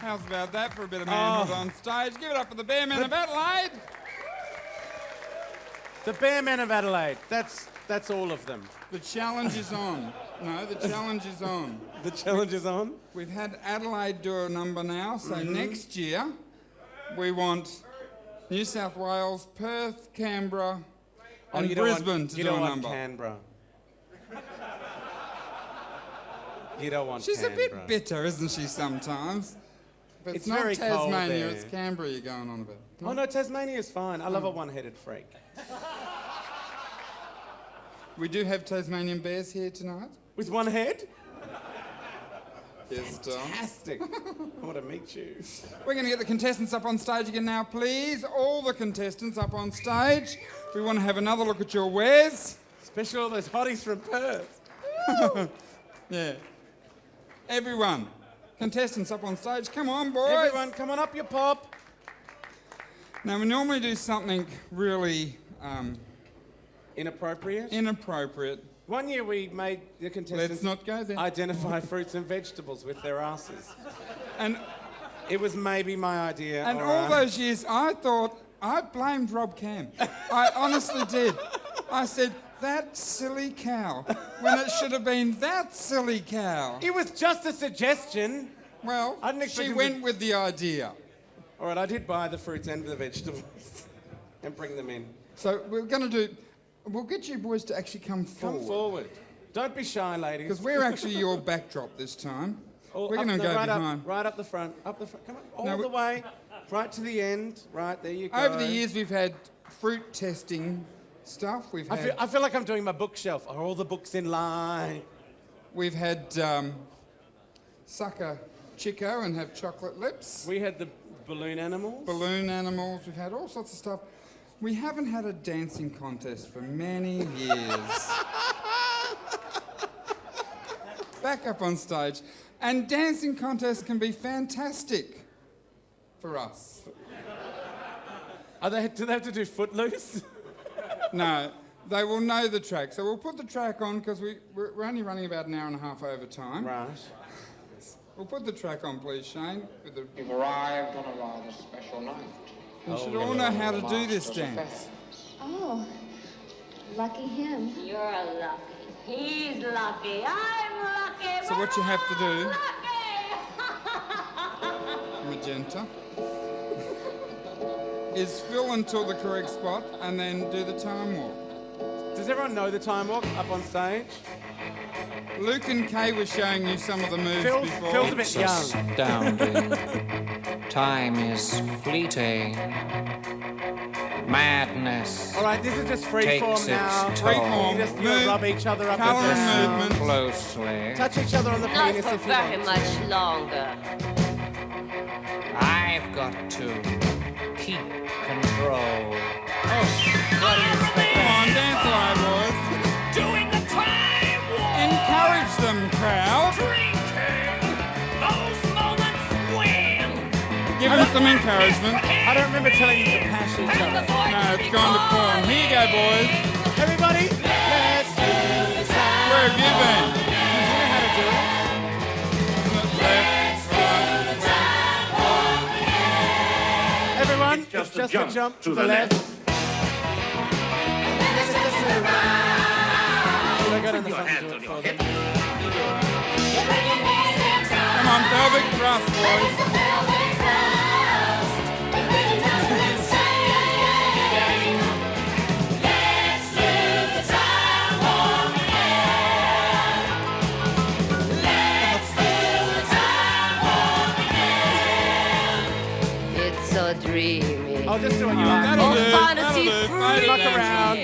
Speaker 5: How's about that for a bit of manhood on stage? Give it up for the Bear Men of Adelaide.
Speaker 4: The Bear Men of Adelaide. That's all of them.
Speaker 5: The challenge is on. No, the challenge is on.
Speaker 4: The challenge is on?
Speaker 5: We've had Adelaide do a number now, so next year we want New South Wales, Perth, Canberra, and Brisbane to do a number.
Speaker 4: You don't want Canberra. You don't want
Speaker 5: She's
Speaker 4: Canberra.
Speaker 5: a bit bitter, isn't she, sometimes? But
Speaker 4: It's
Speaker 5: not
Speaker 4: very cold
Speaker 5: Tasmania,
Speaker 4: there.
Speaker 5: it's Canberra you're going on about.
Speaker 4: Oh no, Tasmania's fine. I love a one-headed freak.
Speaker 5: We do have Tasmanian bears here tonight.
Speaker 4: With one head?
Speaker 5: Yes, Tom.
Speaker 4: Fantastic. I want to meet you.
Speaker 5: We're going to get the contestants up on stage again now, please. All the contestants up on stage. We want to have another look at your wares.
Speaker 4: Especially all those hotties from Perth.
Speaker 5: Yeah. Everyone. Contestants up on stage. Come on, boys.
Speaker 4: Everyone, come on up, you pop.
Speaker 5: Now, we normally do something really...
Speaker 4: Inappropriate?
Speaker 5: Inappropriate.
Speaker 4: One year we made the contestants
Speaker 5: Let's not go there.
Speaker 4: identify fruits and vegetables with their asses.
Speaker 5: And
Speaker 4: it was maybe my idea.
Speaker 5: And all those years, I thought, I blamed Rob Cam. I honestly did. I said, that silly cow, when it should have been that silly cow.
Speaker 4: It was just a suggestion.
Speaker 5: Well, she went with the idea.
Speaker 4: All right, I did buy the fruits and the vegetables and bring them in.
Speaker 5: So we're going to do... We'll get you boys to actually come forward.
Speaker 4: Come forward. Don't be shy, ladies.
Speaker 5: Because we're actually your backdrop this time.
Speaker 4: We're
Speaker 5: going to go behind.
Speaker 4: Right up the front. Up the front. Come on, all the way. Right to the end. Right, there you go.
Speaker 5: Over the years, we've had fruit testing stuff.
Speaker 4: I feel like I'm doing my bookshelf. Are all the books in line?
Speaker 5: We've had sucker Chico and have chocolate lips.
Speaker 4: We had the balloon animals.
Speaker 5: Balloon animals. We've had all sorts of stuff. We haven't had a dancing contest for many years. Back up on stage. And dancing contests can be fantastic for us.
Speaker 4: Do they have to do Footloose?
Speaker 5: No, they will know the track. So we'll put the track on because we're only running about an hour and a half over time.
Speaker 4: Right.
Speaker 5: We'll put the track on, please, Shane.
Speaker 16: You've arrived on a rather special night.
Speaker 5: You should all know how to do this dance.
Speaker 17: Oh, lucky him.
Speaker 3: You're lucky. He's lucky. I'm lucky.
Speaker 5: So what you have to do, Magenta, is fill until the correct spot and then do the time walk.
Speaker 4: Does everyone know the time walk up on stage?
Speaker 5: Luke and Kaye were showing you some of the moves before.
Speaker 4: Phil's a bit young.
Speaker 16: Astounding. Time is fleeting. Madness.
Speaker 4: All right, this is just free
Speaker 16: takes
Speaker 4: form
Speaker 16: its
Speaker 4: now.
Speaker 16: toll.
Speaker 4: You just rub each other up
Speaker 5: Colour
Speaker 4: against
Speaker 5: and movement.
Speaker 16: Closely.
Speaker 4: Touch each other on the
Speaker 3: Not
Speaker 4: penis
Speaker 3: for
Speaker 4: if you
Speaker 3: very
Speaker 4: want.
Speaker 3: much longer.
Speaker 16: I've got to keep control.
Speaker 5: Come on, dance away, boys.
Speaker 3: Doing the time walk.
Speaker 5: Encourage them, crowd.
Speaker 3: Those moments when.
Speaker 5: Give them some encouragement.
Speaker 4: I don't remember telling you to pass each other.
Speaker 5: No, it's gone to porn. Here you go, boys.
Speaker 4: Everybody, let's do the time.
Speaker 5: Where have you been?
Speaker 4: Do you know how to do it?
Speaker 5: Left, right.
Speaker 4: Everyone, it's just a jump to the left. Should I go down the front and do it for them?
Speaker 5: Come on, pelvic thrust, boys.
Speaker 3: It's so dreamy.
Speaker 4: I'll just do what you like.
Speaker 5: That'll do.
Speaker 3: Fantasy
Speaker 5: That'll do.
Speaker 3: free.
Speaker 5: Look
Speaker 4: around.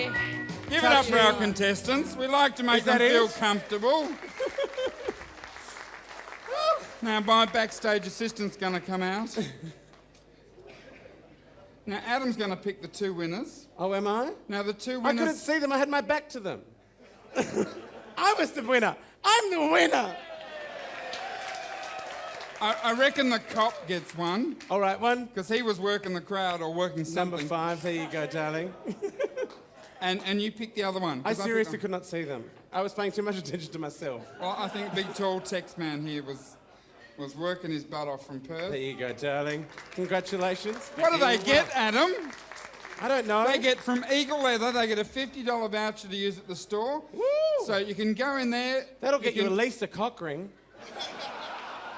Speaker 5: Give it up for our contestants. We like to make them feel comfortable. Now, my backstage assistant's going to come out. Now, Adam's going to pick the two winners.
Speaker 4: Oh, am I?
Speaker 5: Now, the two
Speaker 4: I
Speaker 5: winners...
Speaker 4: couldn't see them. I had my back to them. I was the winner. I'm the winner.
Speaker 5: I reckon the cop gets one.
Speaker 4: All right, one.
Speaker 5: Because he was working the crowd or working something.
Speaker 4: Number 5. There you go, darling.
Speaker 5: And you pick the other one.
Speaker 4: I seriously could not see them. I was paying too much attention to myself.
Speaker 5: Well, I think big, tall text man here was was working his butt off from Perth.
Speaker 4: There you go, darling. Congratulations.
Speaker 5: What do they get, Adam?
Speaker 4: I don't know.
Speaker 5: They get from Eagle Leather, they get a $50 voucher to use at the store.
Speaker 4: Woo!
Speaker 5: So you can go in there.
Speaker 4: That'll get you at least a cock ring.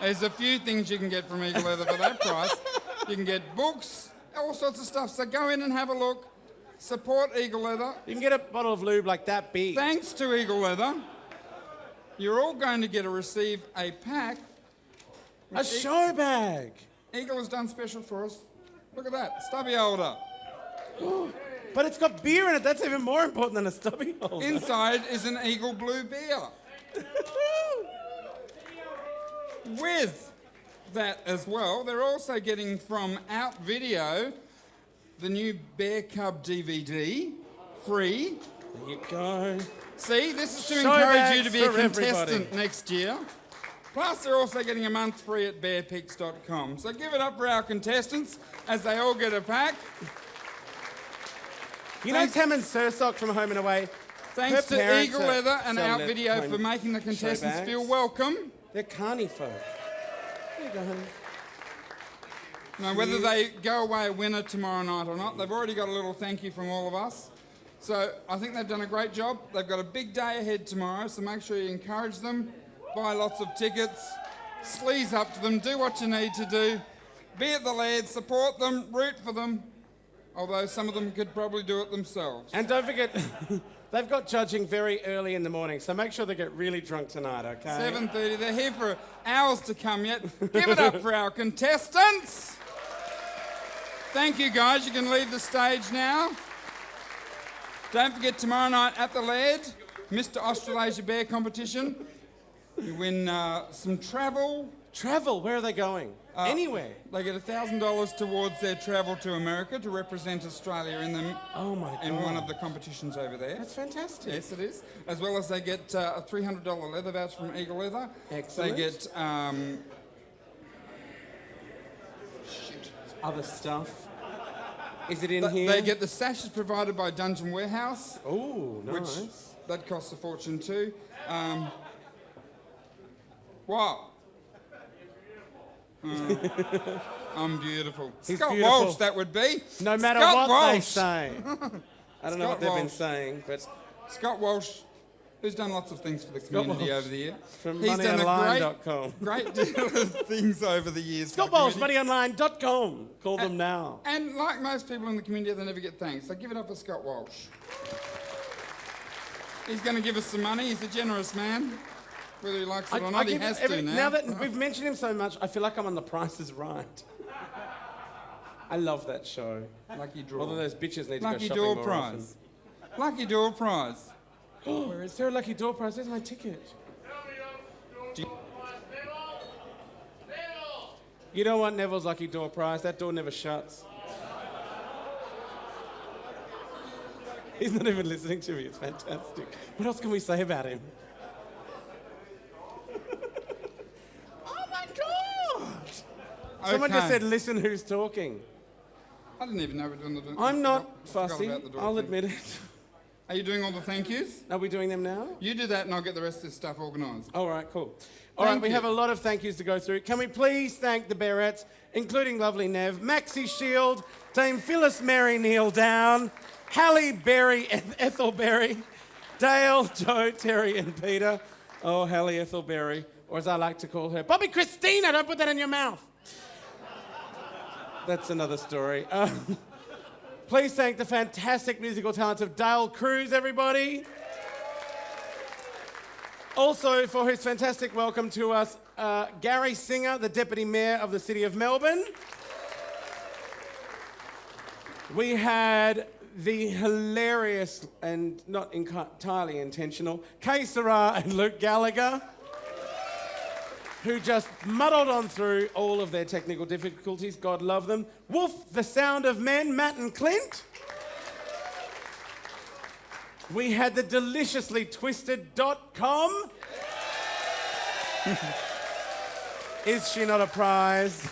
Speaker 5: There's a few things you can get from Eagle Leather for that price. You can get books, all sorts of stuff. So go in and have a look. Support Eagle Leather.
Speaker 4: You can get a bottle of lube like that big.
Speaker 5: Thanks to Eagle Leather, you're all going to receive a pack.
Speaker 4: A show bag.
Speaker 5: Eagle has done special for us. Look at that, stubby holder.
Speaker 4: But it's got beer in it. That's even more important than a stubby holder.
Speaker 5: Inside is an Eagle Blue beer. With that as well, they're also getting from Out Video the new Bear Cub DVD, free.
Speaker 4: There you go.
Speaker 5: See, this is to
Speaker 4: Show
Speaker 5: encourage you to be a
Speaker 4: bags for
Speaker 5: contestant
Speaker 4: everybody.
Speaker 5: next year. Plus, they're also getting a month free at bearpix.com. So give it up for our contestants as they all get a pack.
Speaker 4: You know Tam Sursock from Home and Away?
Speaker 5: Thanks
Speaker 4: Her
Speaker 5: to
Speaker 4: parents
Speaker 5: Eagle
Speaker 4: are
Speaker 5: Leather and
Speaker 4: selling
Speaker 5: Out
Speaker 4: their
Speaker 5: Video
Speaker 4: home
Speaker 5: for making the
Speaker 4: show
Speaker 5: contestants
Speaker 4: bags.
Speaker 5: feel welcome.
Speaker 4: They're carny folk. There you go, honey.
Speaker 5: Now, whether they go away a winner tomorrow night or not, they've already got a little thank you from all of us. So I think they've done a great job. They've got a big day ahead tomorrow, so make sure you encourage them, buy lots of tickets, sleaze up to them, do what you need to do, be at the Laird, support them, root for them, although some of them could probably do it themselves.
Speaker 4: And don't forget, they've got judging very early in the morning, so make sure they get really drunk tonight, okay?
Speaker 5: 7:30, they're here for hours to come yet. Give it up for our contestants. Thank you, guys. You can leave the stage now. Don't forget, tomorrow night at the Laird, Mr. Australasia Bear competition. You win some travel.
Speaker 4: Travel? Where are they going? Anywhere.
Speaker 5: They get $1,000 towards their travel to America to represent Australia in them.
Speaker 4: Oh my God.
Speaker 5: In one of the competitions over there.
Speaker 4: That's fantastic.
Speaker 5: Yes, it is. As well as they get a $300 leather voucher from Eagle Leather.
Speaker 4: Excellent.
Speaker 5: They get
Speaker 4: other stuff. Is it in here?
Speaker 5: They get the sashes provided by Dungeon Warehouse.
Speaker 4: Oh, nice.
Speaker 5: Which that costs a fortune too. Wow. I'm beautiful.
Speaker 4: He's
Speaker 5: Scott
Speaker 4: beautiful.
Speaker 5: Walsh, that would be.
Speaker 4: No matter
Speaker 5: Scott
Speaker 4: what they
Speaker 5: Walsh.
Speaker 4: say. I don't know what they've been
Speaker 5: Walsh.
Speaker 4: saying, but
Speaker 5: Scott Walsh, who's done lots of things for the community over the year.
Speaker 4: from
Speaker 5: He's done
Speaker 4: moneyonline.com.
Speaker 5: a great deal of things over the years. for
Speaker 4: Scott
Speaker 5: the
Speaker 4: Walsh,
Speaker 5: community.
Speaker 4: moneyonline.com. Call them now.
Speaker 5: And like most people in the community, they never get thanks. So give it up for Scott Walsh. He's going to give us some money. He's a generous man. Whether he likes it or not, he
Speaker 4: give
Speaker 5: has
Speaker 4: it
Speaker 5: to now.
Speaker 4: Now that we've mentioned him so much, I feel like I'm on The Price is Right. I love that show.
Speaker 5: Lucky draw.
Speaker 4: Although those bitches need
Speaker 5: Lucky
Speaker 4: to go shopping
Speaker 5: door
Speaker 4: more
Speaker 5: prize. Lucky door prize.
Speaker 4: Where is there a lucky door prize? Where's my ticket? You don't want Neville's lucky door prize. That door never shuts. He's not even listening to me. It's fantastic. What else can we say about him? Oh my God! Someone just
Speaker 5: Okay.
Speaker 4: said, listen who's talking.
Speaker 5: I didn't even know we were doing the...
Speaker 4: I'm not
Speaker 5: forgot
Speaker 4: fussy.
Speaker 5: about the door
Speaker 4: I'll
Speaker 5: thing.
Speaker 4: admit it.
Speaker 5: Are you doing all the thank yous?
Speaker 4: Are we doing them now?
Speaker 5: You do that and I'll get the rest of this stuff organised.
Speaker 4: All right, cool. All right,
Speaker 5: Thank
Speaker 4: we
Speaker 5: you.
Speaker 4: have a lot of thank yous to go through. Can we please thank the Bear-Etts, including lovely Nev, Maxi Shield, Dame Phyllis Mary Neil Down, Hallie Berry, Ethel Berry, Dale, Joe, Terry, and Peter. Oh, Hallie Ethel Berry, or as I like to call her, Bobby Christina. Don't put that in your mouth. That's another story. Please thank the fantastic musical talents of Dale Kruse, everybody. Also, for his fantastic welcome to us, Gary Singer, the Deputy Mayor of the City of Melbourne. We had the hilarious and not entirely intentional Kaye Sera and Luke Gallagher, who just muddled on through all of their technical difficulties. God love them. Woof, the Sound of Men, Matt and Clint. We had the deliciously twisted.com. Is she not a prize?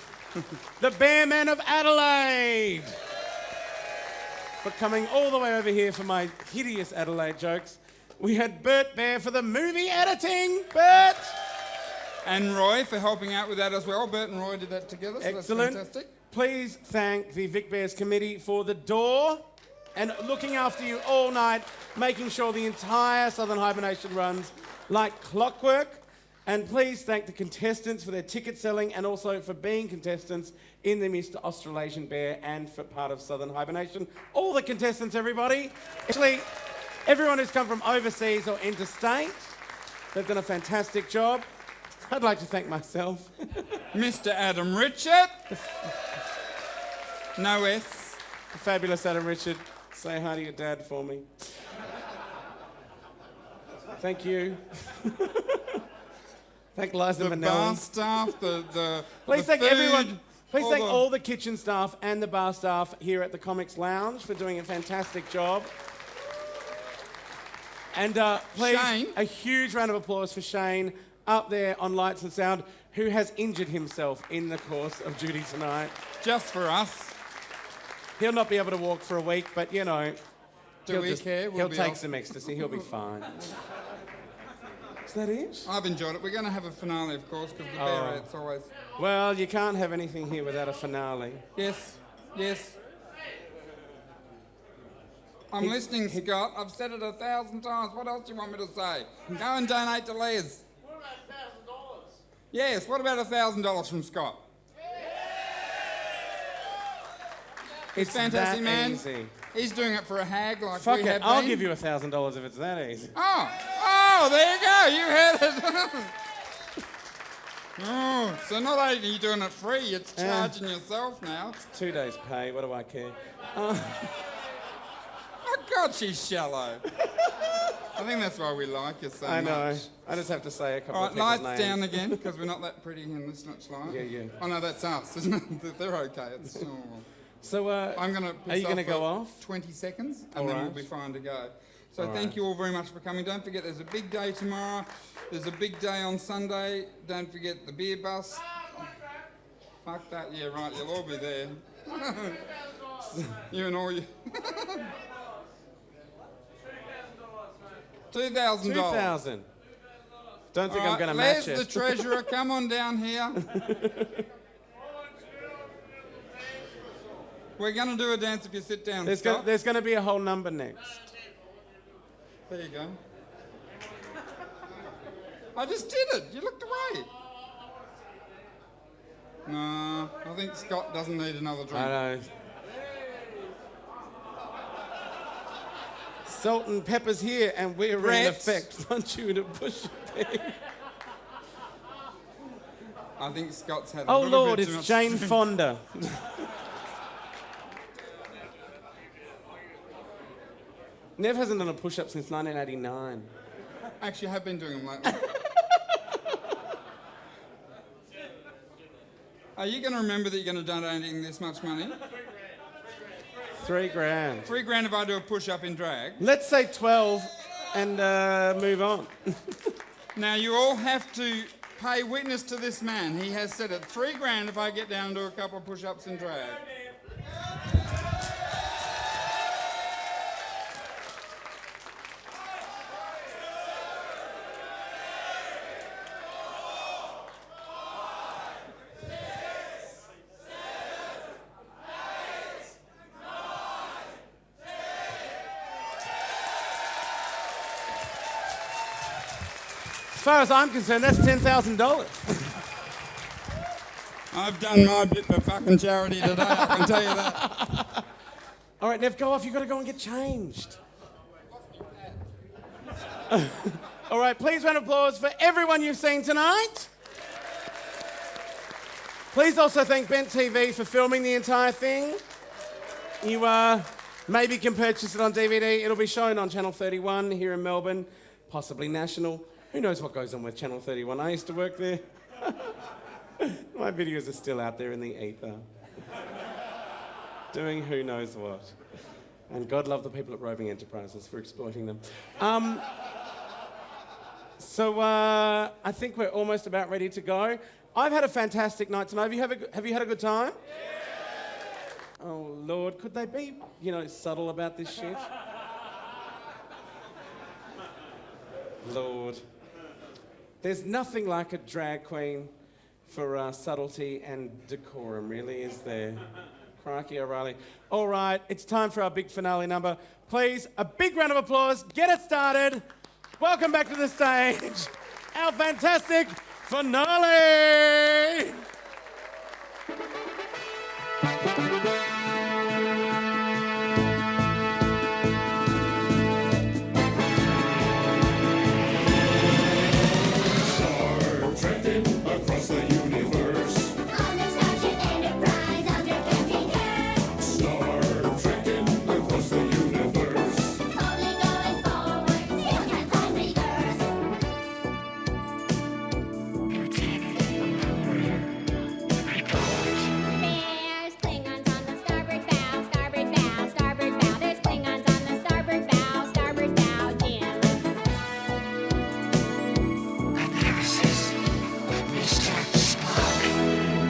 Speaker 4: The Men of Adelaide. For coming all the way over here for my hideous Adelaide jokes. We had Bert Bear for the movie editing. Bert!
Speaker 5: And Roy for helping out with that as well. Bert and Roy did that together, so
Speaker 4: Excellent.
Speaker 5: that's fantastic.
Speaker 4: Please thank the Vic Bears committee for the door and looking after you all night, making sure the entire Southern Hibernation runs like clockwork. And please thank the contestants for their ticket selling and also for being contestants in the Mr. Australasian Bear and for part of Southern Hibernation. All the contestants, everybody. Actually, everyone who's come from overseas or interstate, they've done a fantastic job. I'd like to thank myself.
Speaker 5: Mr. Adam Richard. No S.
Speaker 4: The fabulous Adam Richard. Say hi to your dad for me. Thank you. Thank Liza
Speaker 5: The
Speaker 4: Minnelli.
Speaker 5: bar staff, the
Speaker 4: Please thank
Speaker 5: food,
Speaker 4: everyone. Please thank
Speaker 5: the-
Speaker 4: all the kitchen staff and the bar staff here at the Comics Lounge for doing a fantastic job. And please,
Speaker 5: Shane.
Speaker 4: a huge round of applause for Shane up there on Lights and Sound, who has injured himself in the course of duty tonight.
Speaker 5: Just for us.
Speaker 4: He'll not be able to walk for a week, but you know,
Speaker 5: Do we care? We'll
Speaker 4: he'll
Speaker 5: be
Speaker 4: take
Speaker 5: off.
Speaker 4: some ecstasy. He'll be fine. Is that it?
Speaker 5: I've enjoyed it. We're going to have a finale, of course, because the
Speaker 4: Oh.
Speaker 5: Bear-Etts always...
Speaker 4: Well, you can't have anything here without a finale.
Speaker 5: Yes, yes. I'm listening, Scott. I've said it 1,000 times. What else do you want me to say? Go and donate to Les.
Speaker 12: What about $1,000?
Speaker 5: Yes, what about $1,000 from Scott?
Speaker 4: It's
Speaker 5: fantastic,
Speaker 4: that
Speaker 5: man.
Speaker 4: easy.
Speaker 5: He's doing it for a hag like
Speaker 4: Fuck
Speaker 5: we
Speaker 4: it,
Speaker 5: have
Speaker 4: I'll
Speaker 5: been.
Speaker 4: give you $1,000 if it's that easy.
Speaker 5: Oh, there you go. You heard it. Oh, so not only are you doing it free, you're charging yourself now.
Speaker 4: 2 days pay, what do I care?
Speaker 5: Oh, God, she's shallow. I think that's why we like her so
Speaker 4: I know.
Speaker 5: much.
Speaker 4: I just have to say a couple
Speaker 5: All
Speaker 4: of
Speaker 5: right,
Speaker 4: people's
Speaker 5: lights
Speaker 4: names.
Speaker 5: down again, because we're not that pretty in this much light.
Speaker 4: Yeah, yeah.
Speaker 5: Oh, no, that's us, isn't it? They're okay. It's, oh.
Speaker 4: So,
Speaker 5: I'm going to
Speaker 4: are you going to go off?
Speaker 5: 20 seconds, and
Speaker 4: All
Speaker 5: then we'll
Speaker 4: right.
Speaker 5: be fine to go. So
Speaker 4: All
Speaker 5: thank
Speaker 4: right.
Speaker 5: you all very much for coming. Don't forget, there's a big day tomorrow. There's a big day on Sunday. Don't forget the beer bus. Fuck that, yeah, right, you'll all be there. You and all you. $2,000.
Speaker 4: 2,000. Don't think
Speaker 5: All
Speaker 4: I'm going to
Speaker 5: right,
Speaker 4: match
Speaker 5: Les,
Speaker 4: it.
Speaker 5: the treasurer, come on down here. We're going to do a dance if you sit down,
Speaker 4: There's
Speaker 5: Scott.
Speaker 4: going to be a whole number next.
Speaker 5: There you go. I just did it. You looked away. No, I think Scott doesn't need another drink.
Speaker 4: I know. Salt and pepper's here, and we're in
Speaker 5: Bear-Etts.
Speaker 4: effect. Want you to push it there.
Speaker 5: I think Scott's had a
Speaker 4: Oh
Speaker 5: little
Speaker 4: Lord,
Speaker 5: bit too
Speaker 4: it's
Speaker 5: much
Speaker 4: Jane
Speaker 5: drink.
Speaker 4: Fonda. Nev hasn't done a push-up since 1989.
Speaker 5: Actually, I have been doing them lately. Are you going to remember that you're going to donating this much money?
Speaker 4: $3 grand.
Speaker 5: $3 if I do a push-up in drag.
Speaker 4: Let's say 12 and move on.
Speaker 5: Now, you all have to pay witness to this man. He has said it. $3 if I get down and do a couple of push-ups in drag.
Speaker 4: As far as I'm concerned, that's $10,000.
Speaker 5: I've done my bit for fucking charity today, I can tell you that.
Speaker 4: All right, Nev, go off. You've got to go and get changed. All right, please round of applause for everyone you've seen tonight. Please also thank Bent TV for filming the entire thing. You maybe can purchase it on DVD. It'll be shown on Channel 31 here in Melbourne, possibly national. Who knows what goes on with Channel 31? I used to work there. My videos are still out there in the ether. Doing who knows what. And God love the people at Roving Enterprises for exploiting them. So I think we're almost about ready to go. I've had a fantastic night tonight. Have you had a good time? Yeah. Oh, Lord, could they be, subtle about this shit? Lord. There's nothing like a drag queen for subtlety and decorum, really, is there? Crikey O'Reilly. All right, it's time for our big finale number. Please, a big round of applause. Get it started. Welcome back to the stage, our fantastic finale.
Speaker 18: Across the universe. On the Starship Enterprise under Captain Kirk. Star trekking across the universe. Only going forward, still can't find reverse. There's Klingons on the starboard bow, starboard bow, starboard bow. There's Klingons on the starboard bow, Jim.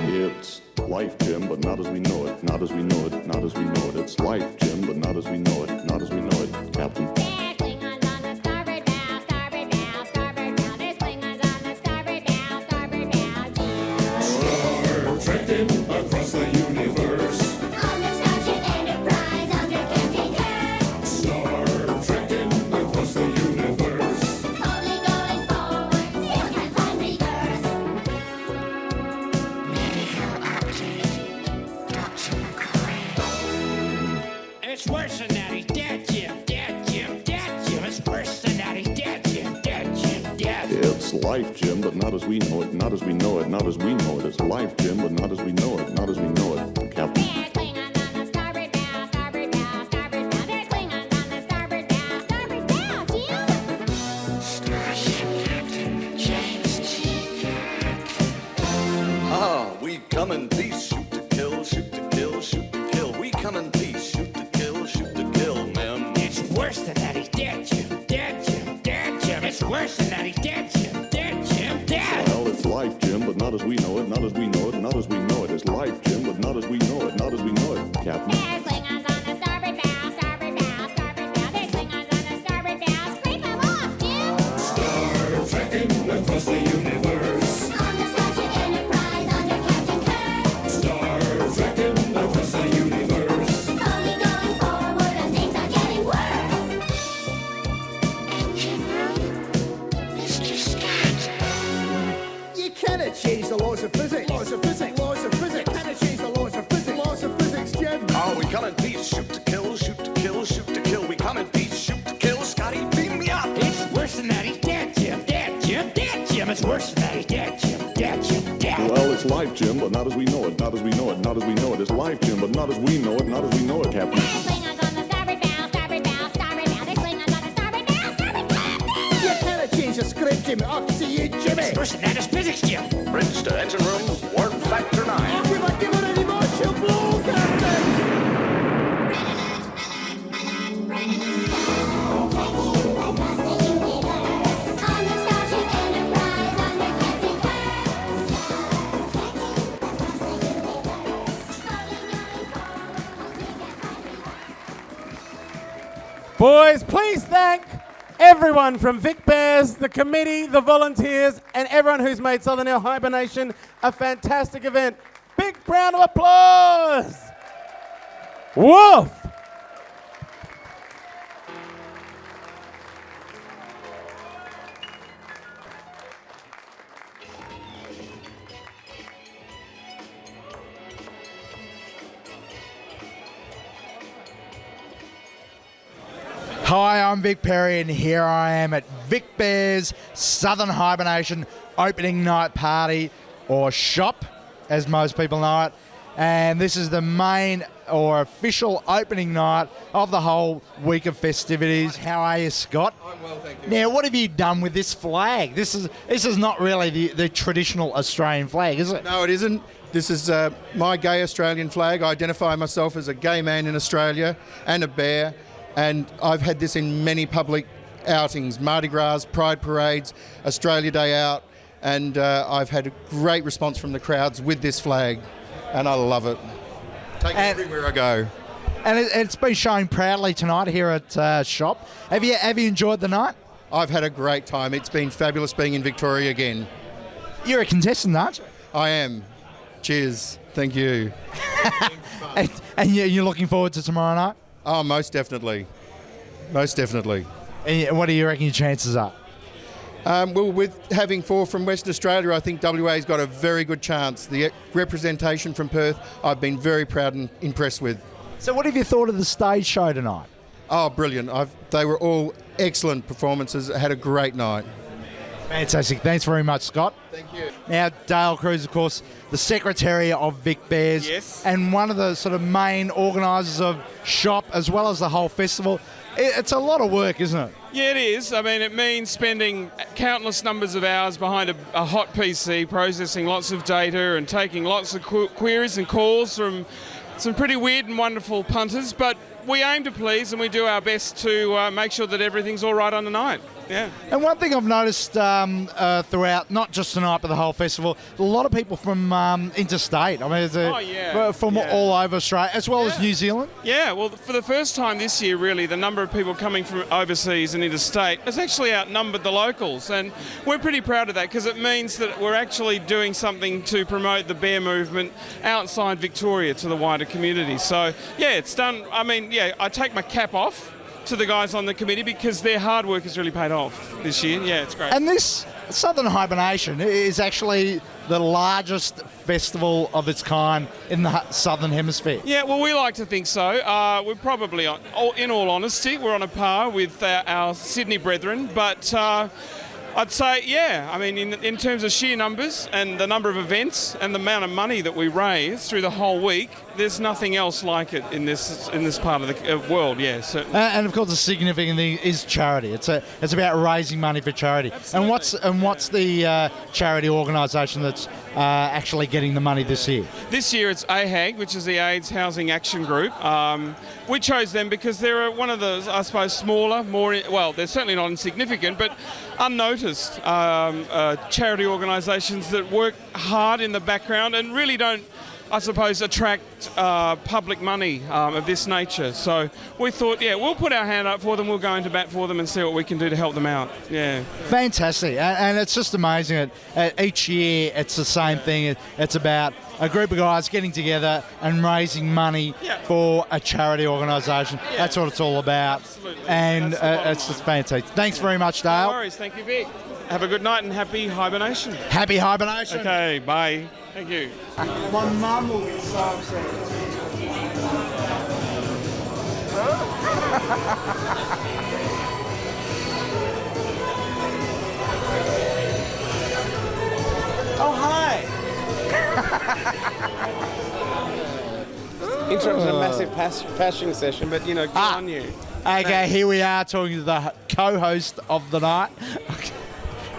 Speaker 19: It's life, Jim, but not as we know it, not as we know it, not as we know it. It's life, Jim, but not as we know it, not as we know it, Captain.
Speaker 18: There's Klingons on the starboard bow, starboard bow, starboard bow. There's Klingons on the starboard bow, Jim. Star trekking across the universe. On the Starship Enterprise under Captain Kirk. Star trekking across the universe. Only going forward, still can't find reverse.
Speaker 20: It's worse than that, he's dead, Jim, dead, Jim, dead, Jim. It's worse than that, he's dead, Jim, dead, Jim, dead.
Speaker 19: It's life, Jim, but not as we know it, not as we know it, not as we know it. It's life, Jim, but not as we know it, not as we know it, Captain.
Speaker 18: There's Klingons on the starboard bow, starboard bow, starboard bow. There's Klingons on the starboard bow, Jim.
Speaker 20: Starship Captain James T. Kirk.
Speaker 21: Ah, we come in peace, shoot to kill, shoot to kill, shoot to kill. We come in peace, shoot to kill, man.
Speaker 20: It's worse than that, he's dead, Jim, dead, Jim, dead, Jim. It's worse than that, he's dead, Jim, dead, Jim, dead.
Speaker 19: Well, it's life, Jim, but not as we know it, not as we know it, not as we know it. It's life, Jim, but not as we know it, not as we know it, Captain.
Speaker 18: There's Klingons on the starboard bow, starboard bow, starboard bow. There's Klingons on the starboard bow. Scrape them off, Jim.
Speaker 20: Star trekking across the universe.
Speaker 18: On the Starship Enterprise under Captain Kirk.
Speaker 20: Star trekking across the universe.
Speaker 18: Only going forward and things are getting worse.
Speaker 20: Engine room, Mr. Scott.
Speaker 22: You cannot change the laws of physics. Laws of physics. Laws of physics. Cannot change the laws of physics. Laws of physics, Jim.
Speaker 21: Oh, we come in peace, shoot to kill, shoot to kill, shoot to kill. We come in peace, shoot to kill. Scotty, beam me up.
Speaker 20: It's worse than that, he's dead, Jim, dead, Jim, dead, Jim. It's worse than that, he's dead, Jim, dead, Jim, dead.
Speaker 19: Well, it's life, Jim, but not as we know it, not as we know it, not as we know it. It's life, Jim, but not as we know it, not as we know it, Captain.
Speaker 18: There's Klingons on the starboard bow, starboard bow, starboard bow. There's Klingons on the starboard bow, starboard bow.
Speaker 22: You cannot change the script, Jimmy. I can see you, Jimmy.
Speaker 20: It's worse than that, it's physics, Jim.
Speaker 21: Bridge to engine room, warp factor 9.
Speaker 22: If I give it any more, she'll blow, Captain.
Speaker 18: On the Starship Enterprise under Captain
Speaker 4: Boys, please thank everyone from Vic Bears, the committee, the volunteers, and everyone who's made Southern Hill Hibearnation a fantastic event. Big round of applause! Woof!
Speaker 23: Hi, I'm Vic Perri, and here I am at Vic Bears Southern Hibernation opening night party, or shop, as most people know it. And this is the main or official opening night of the whole week of festivities. How are you, Scott?
Speaker 24: I'm well, thank you.
Speaker 23: Now, what have you done with this flag? This is not really the traditional Australian flag, is it?
Speaker 24: No, it isn't. This is my gay Australian flag. I identify myself as a gay man in Australia and a bear. And I've had this in many public outings, Mardi Gras, Pride Parades, Australia Day Out, and I've had a great response from the crowds with this flag, and I love it. Take it everywhere I go.
Speaker 23: And it's been showing proudly tonight here at Shop. Have you enjoyed the night?
Speaker 24: I've had a great time. It's been fabulous being in Victoria again.
Speaker 23: You're a contestant, aren't you?
Speaker 24: I am. Cheers. Thank you.
Speaker 23: And you're looking forward to tomorrow night?
Speaker 24: Oh, most definitely. Most definitely.
Speaker 23: And what do you reckon your chances are?
Speaker 24: Well, with having 4 from Western Australia, I think WA's got a very good chance. The representation from Perth, I've been very proud and impressed with.
Speaker 23: So what have you thought of the stage show tonight?
Speaker 24: Oh, brilliant. They were all excellent performances. I had a great night.
Speaker 23: Fantastic. Thanks very much, Scott.
Speaker 24: Thank you.
Speaker 23: Now, Dale Kruse, of course, the secretary of Vic Bears.
Speaker 15: Yes.
Speaker 23: And one of the sort of main organisers of Shop, as well as the whole festival. It's a lot of work, isn't it?
Speaker 15: Yeah, it is. I mean, it means spending countless numbers of hours behind a hot PC, processing lots of data and taking lots of queries and calls from some pretty weird and wonderful punters. But we aim to please, and we do our best to make sure that everything's all right on the night. Yeah.
Speaker 23: And one thing I've noticed throughout, not just tonight, but the whole festival, a lot of people from interstate. I mean, from all over Australia, as well as New Zealand.
Speaker 15: Yeah, well, for the first time this year, really, the number of people coming from overseas and interstate has actually outnumbered the locals. And we're pretty proud of that because it means that we're actually doing something to promote the bear movement outside Victoria to the wider community. So, yeah, it's done. I mean, yeah, I take my cap off to the guys on the committee because their hard work has really paid off this year. Yeah, it's great.
Speaker 23: And this Southern Hibearnation is actually the largest festival of its kind in the Southern Hemisphere.
Speaker 15: Yeah, well, we like to think so. We're probably, in all honesty, we're on a par with our Sydney brethren, but I'd say, yeah, I mean, in terms of sheer numbers and the number of events and the amount of money that we raise through the whole week, there's nothing else like it in this part of the world, yeah.
Speaker 23: And of course, the significant thing is charity. It's about raising money for charity.
Speaker 15: Absolutely.
Speaker 23: And what's the charity organisation that's actually getting the money this year?
Speaker 15: This year it's AHAG, which is the AIDS Housing Action Group. We chose them because they're one of the, I suppose, smaller, they're certainly not insignificant, but unnoticed charity organisations that work hard in the background and really don't, I suppose, attract public money of this nature. So we thought, yeah, we'll put our hand up for them, we'll go into bat for them and see what we can do to help them out. Yeah.
Speaker 23: Fantastic. And it's just amazing that each year it's the same thing. It's about a group of guys getting together and raising money for a charity organisation. Yeah. That's what it's all about.
Speaker 15: Absolutely.
Speaker 23: And it's just fantastic. Thanks very much, Dale.
Speaker 15: No worries. Thank you, Vic. Have a good night and happy hibernation.
Speaker 23: Happy hibernation.
Speaker 15: Okay, bye. Thank you.
Speaker 23: My mum will be so upset.
Speaker 1: Oh, hi. Interrupted a massive passing session, but, good on you.
Speaker 23: Okay, here we are talking to the co-host of the night.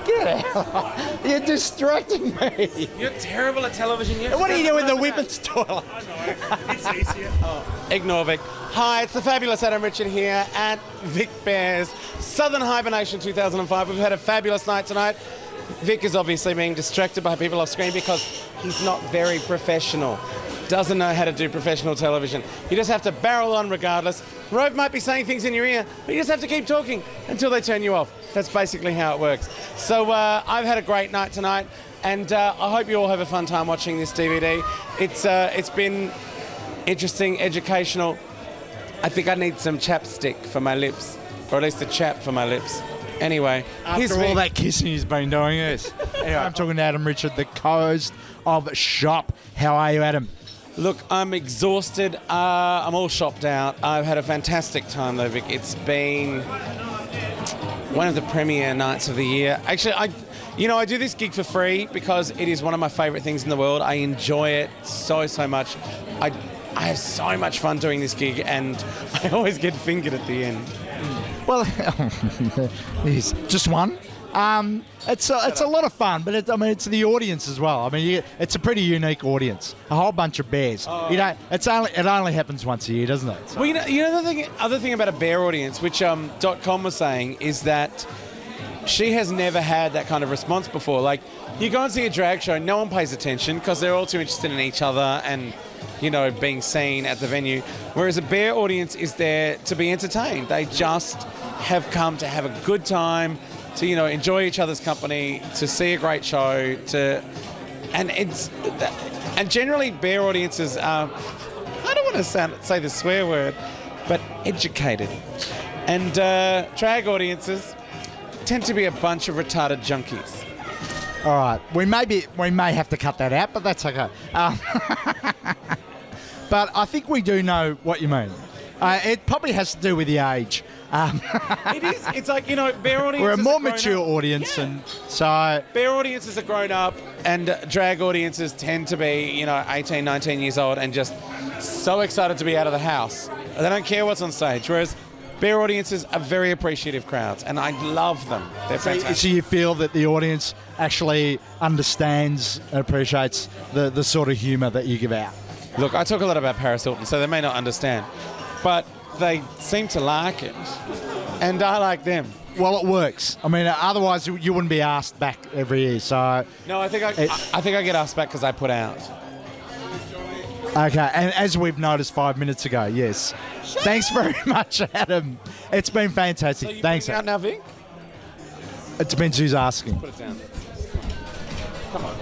Speaker 23: Get out. You're distracting me.
Speaker 1: You're terrible at television.
Speaker 23: What are you doing in the women's toilet?
Speaker 1: I know. It's easier. Ignore Vic. Hi, it's the fabulous Adam Richard here at Vic Bears Southern Hibernation 2005. We've had a fabulous night tonight. Vic is obviously being distracted by people off screen because he's not very professional. Doesn't know how to do professional television. You just have to barrel on regardless. Rove might be saying things in your ear, but you just have to keep talking until they turn you off. That's basically how it works. So I've had a great night tonight, and I hope you all have a fun time watching this DVD. It's been interesting, educational. I think I need some chapstick for my lips, or at least a chap for my lips. Anyway,
Speaker 23: after all that kissing he's been doing, yes. Anyway, I'm talking to Adam Richard, the co-host of Shop. How are you, Adam?
Speaker 1: Look, I'm exhausted. I'm all shopped out. I've had a fantastic time, though, Vic. It's been one of the premier nights of the year. Actually, I do this gig for free because it is one of my favourite things in the world. I enjoy it so much. I have so much fun doing this gig, and I always get fingered at the end.
Speaker 23: Well, just one. It's a lot of fun, but it's the audience as well. I mean, it's a pretty unique audience. A whole bunch of bears. It only happens once a year, doesn't it? So.
Speaker 1: Well, the other thing about a bear audience, which .com was saying, is that she has never had that kind of response before. Like, you go and see a drag show, no one pays attention because they're all too interested in each other and, being seen at the venue. Whereas a bear audience is there to be entertained. They just have come to have a good time, to enjoy each other's company, to see a great show, and generally bear audiences are, I don't want to say the swear word, but educated, and drag audiences tend to be a bunch of retarded junkies.
Speaker 23: All right, we may have to cut that out, but that's okay. But I think we do know what you mean. It probably has to do with the age.
Speaker 1: It is. It's like, bear audiences.
Speaker 23: We're a more
Speaker 1: are grown
Speaker 23: mature
Speaker 1: up.
Speaker 23: audience,
Speaker 1: Yeah.
Speaker 23: and so
Speaker 1: Bear audiences are grown up, and drag audiences tend to be, 18, 19 years old and just so excited to be out of the house. They don't care what's on stage. Whereas bear audiences are very appreciative crowds, and I love them. They're fantastic.
Speaker 23: So you feel that the audience actually understands and appreciates the sort of humour that you give out?
Speaker 1: Look, I talk a lot about Paris Hilton, so they may not understand, but they seem to like it, and I like them.
Speaker 23: Well, it works. I mean, otherwise you wouldn't be asked back every year. So
Speaker 1: No, I think I get asked back because I put out.
Speaker 23: Okay, and as we've noticed 5 minutes ago, yes. Thanks very much, Adam. It's been fantastic.
Speaker 1: So you
Speaker 23: Thanks.
Speaker 1: out now, Vic?
Speaker 23: It depends who's asking.
Speaker 1: Put it down. Come on.